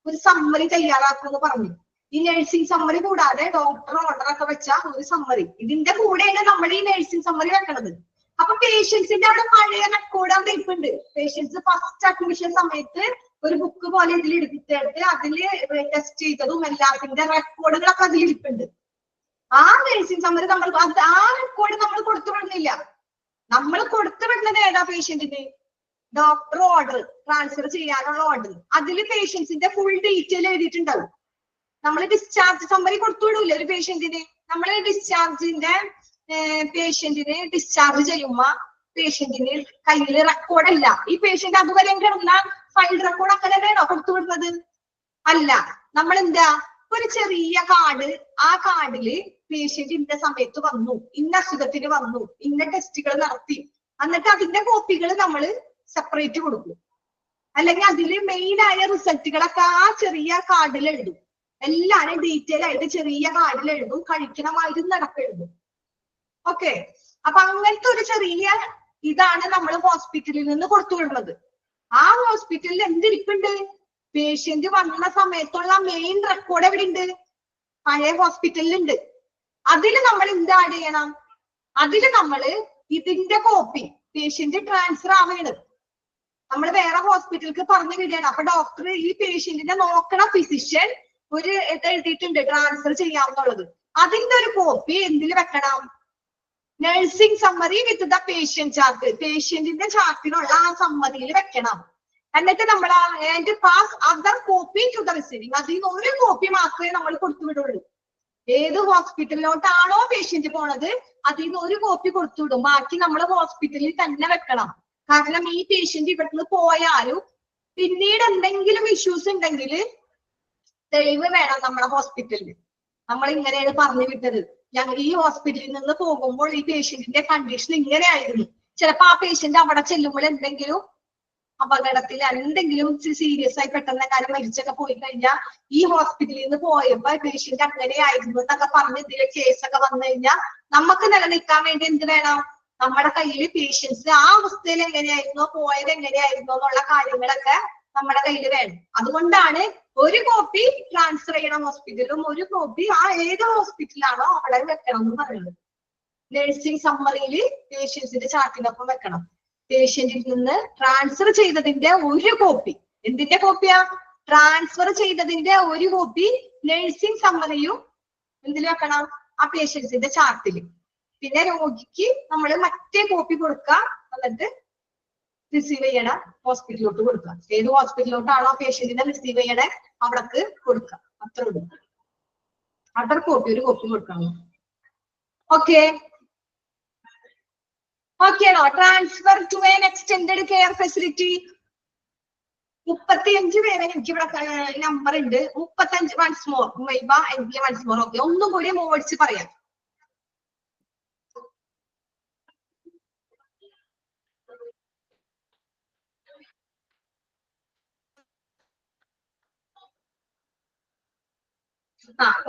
ഒരു സമ്മറി തയ്യാറാക്കുമെന്ന് പറഞ്ഞു. ഈ നഴ്സിംഗ് സമ്മറി കൂടാതെ ഡോക്ടർ ഓർഡർ ഒക്കെ വെച്ച ഒരു സമ്മറി, ഇതിന്റെ കൂടെയാണ് നമ്മൾ ഈ നഴ്സിംഗ് സമ്മറി വെക്കണത്. അപ്പൊ പേഷ്യൻസിന്റെ അവിടെ പഴയ റെക്കോർഡ് അവിടെ ഇരിപ്പുണ്ട്. പേഷ്യൻസ് ഫസ്റ്റ് അഡ്മിഷൻ സമയത്ത് ഒരു ബുക്ക് പോലെ ഇതിൽ എടുത്തിട്ട് അതില് ടെസ്റ്റ് ചെയ്തതും എല്ലാത്തിന്റെ റെക്കോർഡുകളൊക്കെ അതിൽ ഇരിപ്പുണ്ട്. ആ നഴ്സിംഗ് സമ്മറി നമ്മൾ ആ റെക്കോർഡ് നമ്മൾ കൊടുത്തുവിടുന്നില്ല. നമ്മൾ കൊടുത്തുവിടുന്നത് ഏതാ, പേഷ്യന്റിന് ഡോക്ടർ ഓർഡർ, ട്രാൻസ്ഫർ ചെയ്യാനുള്ള ഓർഡർ. അതിൽ പേഷ്യൻസിന്റെ ഫുൾ ഡീറ്റെയിൽ എഴുതിയിട്ടുണ്ടാവും. നമ്മൾ ഡിസ്ചാർജ് സമ്മറി കൊടുത്തുവിടൂല്ലേ ഒരു പേഷ്യന്റിന്. നമ്മൾ ഡിസ്ചാർജിന്റെ പേഷ്യന്റിന് ഡിസ്ചാർജ് ചെയ്യുമ്പോ പേഷ്യന്റിന് കയ്യിൽ റെക്കോർഡല്ല. ഈ പേഷ്യന്റ് അതുവരെ കിടന്ന ഫയൽ റെക്കോർഡ് അങ്ങനെ വേണോ കൊടുത്തുവിടുന്നത്? അല്ല. നമ്മൾ എന്താ, ഒരു ചെറിയ കാർഡ്, ആ കാർഡില് പേഷ്യന്റ് ഇന്ന സമയത്ത് വന്നു, ഇന്ന അസുഖത്തിന് വന്നു, ഇന്ന ടെസ്റ്റുകൾ നടത്തി, എന്നിട്ട് അതിന്റെ കോപ്പികൾ നമ്മൾ സെപ്പറേറ്റ് കൊടുക്കും. അല്ലെങ്കിൽ അതില് മെയിൻ ആയ റിസൾട്ടുകളൊക്കെ ആ ചെറിയ കാർഡിൽ എഴുതും. എല്ലാരും ഡീറ്റെയിൽ ആയിട്ട് ചെറിയ കാർഡിൽ എഴുതും. കഴിക്കണ മരുന്ന് അടക്കം എഴുതും. ഓക്കെ. അപ്പൊ അങ്ങനത്തെ ഒരു ചെറിയ ഇതാണ് നമ്മൾ ഹോസ്പിറ്റലിൽ നിന്ന് കൊടുത്തുവിടുന്നത്. ആ ഹോസ്പിറ്റലിൽ എന്തിരിപ്പുണ്ട്, പേഷ്യന്റ് വന്ന സമയത്തുള്ള മെയിൻ റെക്കോർഡ് എവിടെ ഉണ്ട്, പഴയ ഹോസ്പിറ്റലിലുണ്ട്. അതിൽ നമ്മൾ എന്ത് ആഡ് ചെയ്യണം, അതിൽ നമ്മൾ ഇതിന്റെ കോപ്പി, പേഷ്യന്റ് ട്രാൻസ്ഫർ ആവുകയാണ്, നമ്മൾ വേറെ ഹോസ്പിറ്റലിലേക്ക് പറഞ്ഞു വിടുകയാണ്. അപ്പൊ ഡോക്ടർ ഈ പേഷ്യന്റിനെ നോക്കണ ഫിസിഷ്യൻ ഒരു ഇത് എഴുതിയിട്ടുണ്ട് ട്രാൻസ്ഫർ ചെയ്യാവുന്നുള്ളത്. അതിന്റെ ഒരു കോപ്പി എന്തിൽ വെക്കണം, nursing summary with the patient chart, പേഷ്യന്റിന്റെ ചാർട്ടിലുള്ള ആ സമ്മറിയിൽ വെക്കണം. എന്നിട്ട് നമ്മൾ pass other copy to the receiving, അതിൽ നിന്ന് ഒരു കോപ്പി മാത്രമേ നമ്മൾ കൊടുത്തുവിടുള്ളൂ. ഏത് ഹോസ്പിറ്റലിലോട്ടാണോ പേഷ്യന്റ് പോണത് അതിൽ നിന്ന് ഒരു കോപ്പി കൊടുത്തുവിടും. ബാക്കി നമ്മൾ ഹോസ്പിറ്റലിൽ തന്നെ വെക്കണം. കാരണം ഈ പേഷ്യന്റ് ഇവിടുന്ന് പോയാലും പിന്നീട് എന്തെങ്കിലും ഇഷ്യൂസ് ഉണ്ടെങ്കിൽ തെളിവ് വേണം നമ്മളെ ഹോസ്പിറ്റലിൽ. നമ്മൾ ഇങ്ങനെയാണ് പറഞ്ഞു വിട്ടത്, ഞങ്ങൾ ഈ ഹോസ്പിറ്റലിൽ നിന്ന് പോകുമ്പോൾ ഈ പേഷ്യന്റിന്റെ കണ്ടീഷൻ ഇങ്ങനെയായിരുന്നു. ചിലപ്പോ ആ പേഷ്യന്റ് അവിടെ ചെല്ലുമ്പോൾ എന്തെങ്കിലും അപകടത്തിൽ എന്തെങ്കിലും സീരിയസ് ആയി പെട്ടെന്ന് കാര്യം മരിച്ചൊക്കെ പോയി കഴിഞ്ഞാൽ ഈ ഹോസ്പിറ്റലിൽ നിന്ന് പോയപ്പോ പേഷ്യന്റ് അങ്ങനെയായിരുന്നു എന്നൊക്കെ പറഞ്ഞ് ഇതിലെ കേസൊക്കെ വന്നു കഴിഞ്ഞാൽ നമുക്ക് നിലനിൽക്കാൻ വേണ്ടി എന്ത് വേണം, നമ്മുടെ കയ്യിൽ പേഷ്യൻസ് ആ അവസ്ഥയിൽ എങ്ങനെയായിരുന്നോ പോയത് എങ്ങനെയായിരുന്നോ എന്നുള്ള കാര്യങ്ങളൊക്കെ നമ്മുടെ കയ്യിൽ വേണം. അതുകൊണ്ടാണ് ഒരു കോപ്പി ട്രാൻസ്ഫർ ചെയ്യണം ഹോസ്പിറ്റലും ഒരു കോപ്പി ആ ഏത് ഹോസ്പിറ്റലാണോ അവിടെ വെക്കണം എന്ന് പറയുന്നത്. നഴ്സിംഗ് സമ്മറിയിൽ പേഷ്യൻസിന്റെ ചാർട്ടിനൊപ്പം വെക്കണം. പേഷ്യന്റിൽ നിന്ന് ട്രാൻസ്ഫർ ചെയ്തതിന്റെ ഒരു കോപ്പി, എന്തിന്റെ കോപ്പിയാ, ട്രാൻസ്ഫർ ചെയ്തതിന്റെ ഒരു കോപ്പി നഴ്സിംഗ് സമ്മറിയും എന്തിൽ വെക്കണം, ആ പേഷ്യൻസിന്റെ ചാർട്ടിൽ. പിന്നെ രോഗിക്ക് നമ്മൾ മറ്റേ കോപ്പി കൊടുക്കുക, എന്നിട്ട് റിസീവ് ചെയ്യണ ഹോസ്പിറ്റലിലോട്ട് കൊടുക്കുക. ഏത് ഹോസ്പിറ്റലിലോട്ടാണോ പേഷ്യന്റിനെ റിസീവ് ചെയ്യണേ അവിടേക്ക് കൊടുക്കുക. അത്ര ഉള്ളൂ. അതർ കോപ്പി ഒരു കോപ്പി കൊടുക്കണം. ഓക്കെ ഓക്കെ ആണോ? Transfer to an extended care facility. 35 പേരെ എനിക്ക് ഇവിടെ നമ്പർ ഉണ്ട്. 35 വൺസ് മോർ മൈബ എനിക്ക് വൺസ് മോർ. ഓക്കെ, ഒന്നും കൂടി ഓടിച്ച് പറയാം.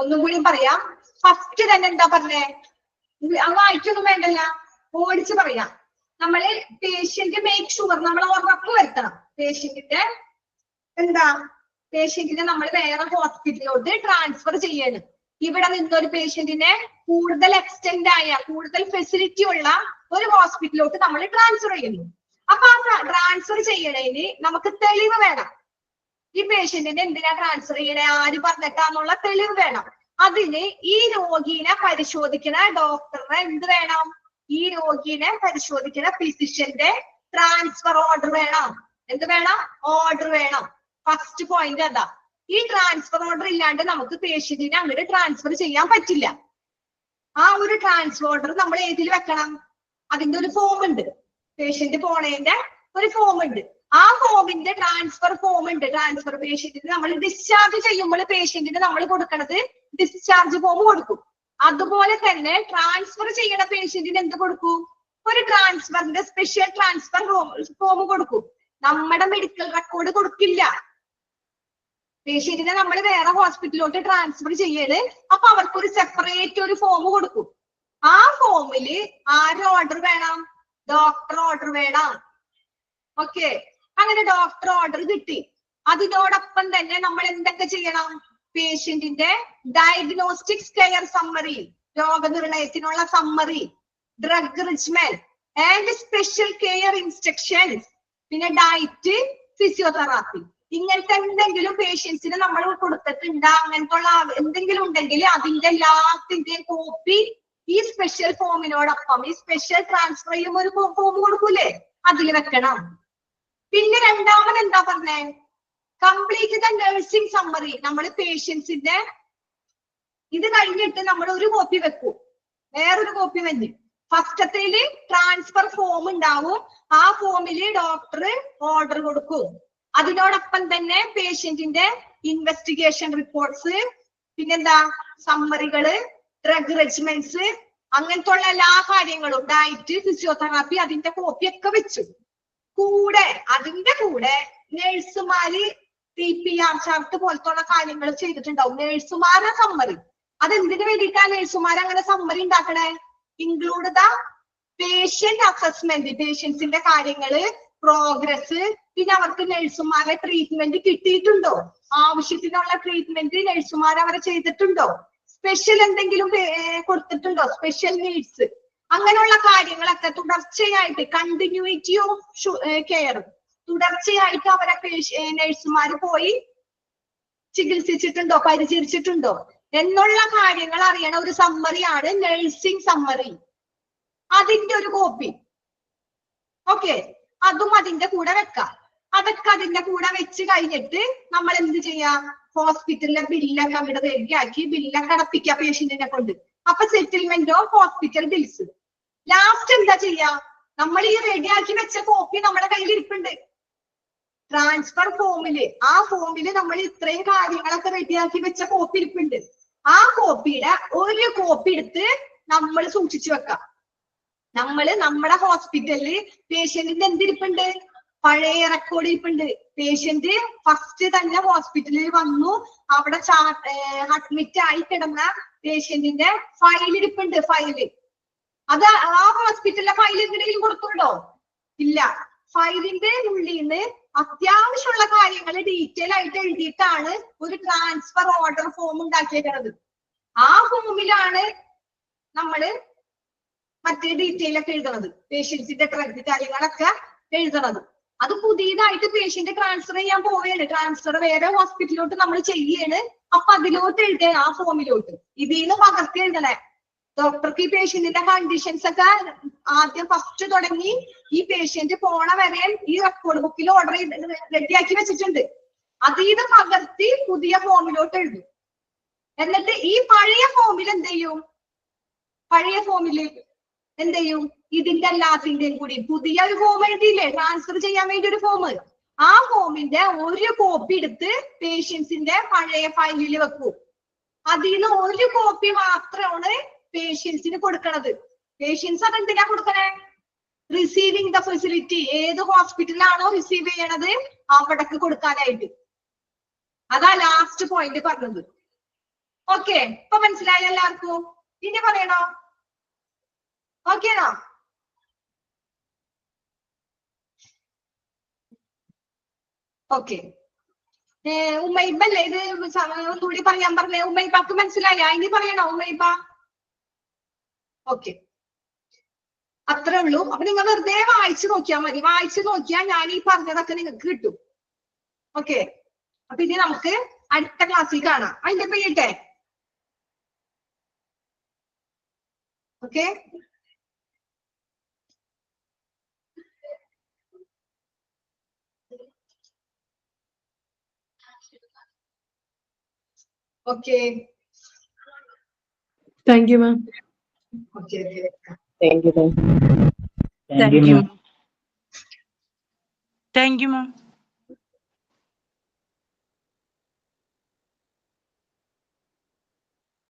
ഒന്നും കൂടി പറയാം. ഫസ്റ്റ് തന്നെ എന്താ പറഞ്ഞേ? വായിക്കൊന്നും വേണ്ടല്ല, ഓടിച്ച് പറയാം. നമ്മള് പേഷ്യന്റ് മേക്ക് ഷുവർ, നമ്മൾ ഉറപ്പ് വരുത്തണം പേഷ്യന്റിന്റെ എന്താ, പേഷ്യന്റിനെ നമ്മൾ വേറെ ഹോസ്പിറ്റലിലോട്ട് ട്രാൻസ്ഫർ ചെയ്യാണ്. ഇവിടെ നിന്നൊരു പേഷ്യന്റിനെ കൂടുതൽ എക്സ്റ്റെൻഡ് ആയ കൂടുതൽ ഫെസിലിറ്റി ഉള്ള ഒരു ഹോസ്പിറ്റലിലോട്ട് നമ്മൾ ട്രാൻസ്ഫർ ചെയ്യുന്നു. അപ്പൊ ആ ട്രാൻസ്ഫർ ചെയ്യണതിന് നമുക്ക് തെളിവ് വേണം. ഈ പേഷ്യന്റിനെ എന്തിനാ ട്രാൻസ്ഫർ ചെയ്യണേ, ആര് പറഞ്ഞിട്ടാന്നുള്ള തെളിവ് വേണം. അതിന് ഈ രോഗീനെ പരിശോധിക്കുന്ന ഡോക്ടറിനെ എന്ത് വേണം? ഈ രോഗീനെ പരിശോധിക്കുന്ന ഫിസിഷ്യന്റെ ട്രാൻസ്ഫർ ഓർഡർ വേണം. എന്ത് വേണം? ഓർഡർ വേണം. ഫസ്റ്റ് പോയിന്റ് അതാ. ഈ ട്രാൻസ്ഫർ ഓർഡർ ഇല്ലാണ്ട് നമുക്ക് പേഷ്യന്റിനെ അങ്ങോട്ട് ട്രാൻസ്ഫർ ചെയ്യാൻ പറ്റില്ല. ആ ഒരു ട്രാൻസ്ഫർ ഓർഡർ നമ്മൾ ഏതിൽ വെക്കണം? അതിന്റെ ഒരു ഫോം ഉണ്ട്, പേഷ്യന്റ് പോണേന്റെ ഒരു ഫോം ഉണ്ട്. ആ ഫോമിന്റെ ട്രാൻസ്ഫർ ഫോം ഉണ്ട്. ട്രാൻസ്ഫർ പേഷ്യന്റിന് നമ്മൾ ഡിസ്ചാർജ് ചെയ്യുമ്പോൾ പേഷ്യന്റിന് നമ്മൾ കൊടുക്കണത് ഡിസ്ചാർജ് ഫോം കൊടുക്കും. അതുപോലെ തന്നെ ട്രാൻസ്ഫർ ചെയ്യണ പേഷ്യന്റിന് എന്ത് കൊടുക്കും? ഒരു ട്രാൻസ്ഫറിന്റെ സ്പെഷ്യൽ ട്രാൻസ്ഫർ ഫോം കൊടുക്കും. നമ്മുടെ മെഡിക്കൽ റെക്കോർഡ് കൊടുക്കില്ല. പേഷ്യന്റിനെ നമ്മൾ വേറെ ഹോസ്പിറ്റലിലോട്ട് ട്രാൻസ്ഫർ ചെയ്യല്. അപ്പൊ അവർക്ക് ഒരു സെപ്പറേറ്റ് ഒരു ഫോം കൊടുക്കും. ആ ഫോമില് ആരുടെ ഓർഡർ വേണം? ഡോക്ടർ ഓർഡർ വേണം. ഓക്കെ, അങ്ങനെ ഡോക്ടർ ഓർഡർ കിട്ടി. അതിനോടൊപ്പം തന്നെ നമ്മൾ എന്തൊക്കെ ചെയ്യണം? പേഷ്യന്റിന്റെ ഡയഗ്നോസ്റ്റിക്സ് കെയർ സമ്മറി, രോഗനിർണയത്തിനുള്ള summary, drug regimen and special care instructions, പിന്നെ ഡയറ്റ്, ഫിസിയോതെറാപ്പി, ഇങ്ങനത്തെ എന്തെങ്കിലും പേഷ്യൻസിന് നമ്മൾ കൊടുത്തിട്ടുണ്ട്, അങ്ങനത്തെ എന്തെങ്കിലും ഉണ്ടെങ്കിൽ അതിന്റെ എല്ലാത്തിന്റെയും കോപ്പി ഈ സ്പെഷ്യൽ ഫോമിനോടൊപ്പം, ഈ സ്പെഷ്യൽ ട്രാൻസ്ഫർ ചെയ്യുമ്പോൾ ഒരു ഫോം കൊടുക്കൂലേ, അതിൽ വെക്കണം. പിന്നെ രണ്ടാമത് എന്താ പറഞ്ഞേ? Complete the nursing summary. നമ്മൾ പേഷ്യൻസിന്റെ ഇത് കഴിഞ്ഞിട്ട് നമ്മൾ ഒരു കോപ്പി വെക്കും, വേറൊരു കോപ്പി വന്ന്. ഫസ്റ്റത്തേല് ട്രാൻസ്ഫർ ഫോം ഉണ്ടാവും. ആ ഫോമില് ഡോക്ടർ ഓർഡർ കൊടുക്കും. അതിനോടൊപ്പം തന്നെ പേഷ്യന്റിന്റെ ഇൻവെസ്റ്റിഗേഷൻ റിപ്പോർട്ട്സ്, പിന്നെന്താ സമ്മറികള്, ഡ്രഗ് റെജിമെന്റ്സ്, അങ്ങനത്തെ ഉള്ള എല്ലാ കാര്യങ്ങളും, ഡയറ്റ്, ഫിസിയോതെറാപ്പി, അതിന്റെ കോപ്പി ഒക്കെ വെച്ചു. അതിന്റെ കൂടെ നഴ്സുമാര് TPR ചാർട്ട് പോലത്തുള്ള കാര്യങ്ങൾ ചെയ്തിട്ടുണ്ടാവും. നഴ്സുമാരുടെ സമ്മറി, അതെന്തിനു വേണ്ടിയിട്ടാ നഴ്സുമാർ അങ്ങനെ സമ്മറി ഉണ്ടാക്കണേ? ഇൻക്ലൂഡ് ദ പേഷ്യന്റ് അസസ്മെന്റ്, പേഷ്യൻസിന്റെ കാര്യങ്ങള്, പ്രോഗ്രസ്, പിന്നെ അവർക്ക് നഴ്സുമാരെ ട്രീറ്റ്മെന്റ് കിട്ടിയിട്ടുണ്ടോ, ആവശ്യത്തിനുള്ള ട്രീറ്റ്മെന്റ് നഴ്സുമാർ അവരെ ചെയ്തിട്ടുണ്ടോ, സ്പെഷ്യൽ എന്തെങ്കിലും കൊടുത്തിട്ടുണ്ടോ, സ്പെഷ്യൽ നീഡ്സ്, അങ്ങനെയുള്ള കാര്യങ്ങളൊക്കെ തുടർച്ചയായിട്ട് കണ്ടിന്യൂറ്റി ഓഫ് കെയർ, തുടർച്ചയായിട്ട് അവരെ നഴ്സുമാര് പോയി ചികിത്സിച്ചിട്ടുണ്ടോ, പരിചരിച്ചിട്ടുണ്ടോ എന്നുള്ള കാര്യങ്ങൾ അറിയണ ഒരു സമ്മറിയാണ് നഴ്സിംഗ് സമ്മറി. അതിന്റെ ഒരു കോപ്പി. ഓക്കെ, അതും അതിന്റെ കൂടെ വെക്കാം. അതൊക്കെ അതിന്റെ കൂടെ വെച്ച് കഴിഞ്ഞിട്ട് നമ്മൾ എന്ത് ചെയ്യാം? ഹോസ്പിറ്റലിലെ ബില്ലൊക്കെ അവിടെ റെഡിയാക്കി ബില്ലൊക്കെ അടപ്പിക്കാം പേഷ്യന്റിനെ കൊണ്ട്. അപ്പൊ settlement of hospital bills. Last എന്താ ചെയ്യാ? നമ്മൾ ഈ റെഡിയാക്കി വെച്ച കോപ്പി നമ്മുടെ കയ്യിൽ ഇരിപ്പുണ്ട് ട്രാൻസ്ഫർ ഫോമില്. ആ ഫോമില് നമ്മൾ ഇത്രയും കാര്യങ്ങളൊക്കെ റെഡിയാക്കി വെച്ച കോപ്പി ഇരിപ്പുണ്ട്. ആ കോപ്പിയുടെ ഒരു കോപ്പി എടുത്ത് നമ്മൾ സൂക്ഷിച്ചു വെക്കാം. നമ്മുടെ ഹോസ്പിറ്റലില് പേഷ്യന്റിന്റെ എന്തിരിപ്പുണ്ട്? പഴയ റെക്കോർഡ് ഇരിപ്പുണ്ട്. പേഷ്യന്റ് ഫസ്റ്റ് തന്നെ ഹോസ്പിറ്റലിൽ വന്നു, അവിടെ അഡ്മിറ്റ് ആയി കിടന്ന പേഷ്യന്റിന്റെ ഫയൽ ഇരിപ്പുണ്ട്. ഫയല് അത് ആ ഹോസ്പിറ്റലിലെ ഫയൽ എന്തെങ്കിലും കൊടുക്കുന്നുണ്ടോ? ഇല്ല. ഫയലിന്റെ ഉള്ളിൽ നിന്ന് അത്യാവശ്യമുള്ള കാര്യങ്ങൾ ഡീറ്റെയിൽ ആയിട്ട് എഴുതിയിട്ടാണ് ഒരു ട്രാൻസ്ഫർ ഓർഡർ ഫോം ഉണ്ടാക്കിയേക്കുന്നത്. ആ ഫോമിലാണ് നമ്മള് മറ്റേ ഡീറ്റെയിൽ ഒക്കെ എഴുതണത്, പേഷ്യൻസിന്റെ ഡ്രഗ് കാര്യങ്ങളൊക്കെ എഴുതണത്. അത് പുതിയതായിട്ട് പേഷ്യന്റ് ട്രാൻസ്ഫർ ചെയ്യാൻ പോവുകയാണ്, ട്രാൻസ്ഫർ വേറെ ഹോസ്പിറ്റലിലോട്ട് നമ്മൾ ചെയ്യാണ്. അപ്പൊ അതിലോട്ട് എഴുതേ, ആ ഫോമിലോട്ട് ഇതിന്ന് പകർത്തി എഴുതണേ. ഡോക്ടർക്ക് ഈ പേഷ്യന്റിന്റെ കണ്ടീഷൻസ് ഒക്കെ ആദ്യം ഫസ്റ്റ് തുടങ്ങി ഈ പേഷ്യന്റ് പോണ വരെ ഈ റെക്കോർഡ് ബുക്കിൽ ഓർഡർ റെഡിയാക്കി വെച്ചിട്ടുണ്ട്. അതിന്ന് പകർത്തി പുതിയ ഫോമിലോട്ട് എഴുതും. എന്നിട്ട് ഈ പഴയ ഫോമിൽ എന്ത് ചെയ്യും? പഴയ ഫോമില് എന്ത് ചെയ്യും? ഇതിന്റെ എല്ലാത്തിന്റെയും കൂടി പുതിയ ഒരു ഫോം എഴുതിയില്ലേ, ട്രാൻസ്ഫർ ചെയ്യാൻ വേണ്ടി ഒരു ഫോം, ആ ഫോമിന്റെ ഒരു കോപ്പി എടുത്ത് പേഷ്യൻസിന്റെ പഴയ ഫയലിൽ വെക്കൂ. അതിൽ നിന്ന് ഒരു കോപ്പി മാത്രമാണ് പേഷ്യൻസിന് കൊടുക്കണത്. പേഷ്യൻസ് അതെന്തിനാ കൊടുക്കണേ? Receiving the facility. ഏത് ഹോസ്പിറ്റലാണോ റിസീവ് ചെയ്യണത് അവിടേക്ക് കൊടുക്കാനായിട്ട്. അതാ ലാസ്റ്റ് പോയിന്റ് പറഞ്ഞത്. ഓക്കെ, ഇപ്പൊ മനസ്സിലായ എല്ലാവർക്കും? ഇനി പറയണോ? ഓക്കേണോ? ഓക്കെ, ഉമ്മയിബല്ലേ ഇത് ഒന്നുകൂടി പറയാൻ പറഞ്ഞേ? ഉമ്മയിബാക്ക് മനസ്സിലായ? ഇനി പറയണോ ഉമ്മയിബ? ഓക്കെ, അത്രേ ഉള്ളൂ. അപ്പൊ നിങ്ങൾ വെറുതെ വായിച്ചു നോക്കിയാൽ മതി. വായിച്ചു നോക്കിയാൽ ഞാൻ ഈ പറഞ്ഞതൊക്കെ നിങ്ങൾക്ക് കിട്ടും. ഓക്കെ, അപ്പൊ ഇനി നമുക്ക് അടുത്ത ക്ലാസ്സിൽ കാണാം. അതിന്റെ പേരിട്ടെ. Okay, okay, thank you ma'am. Okay, Thank you, ma'am. Thank you. Thank you, ma'am.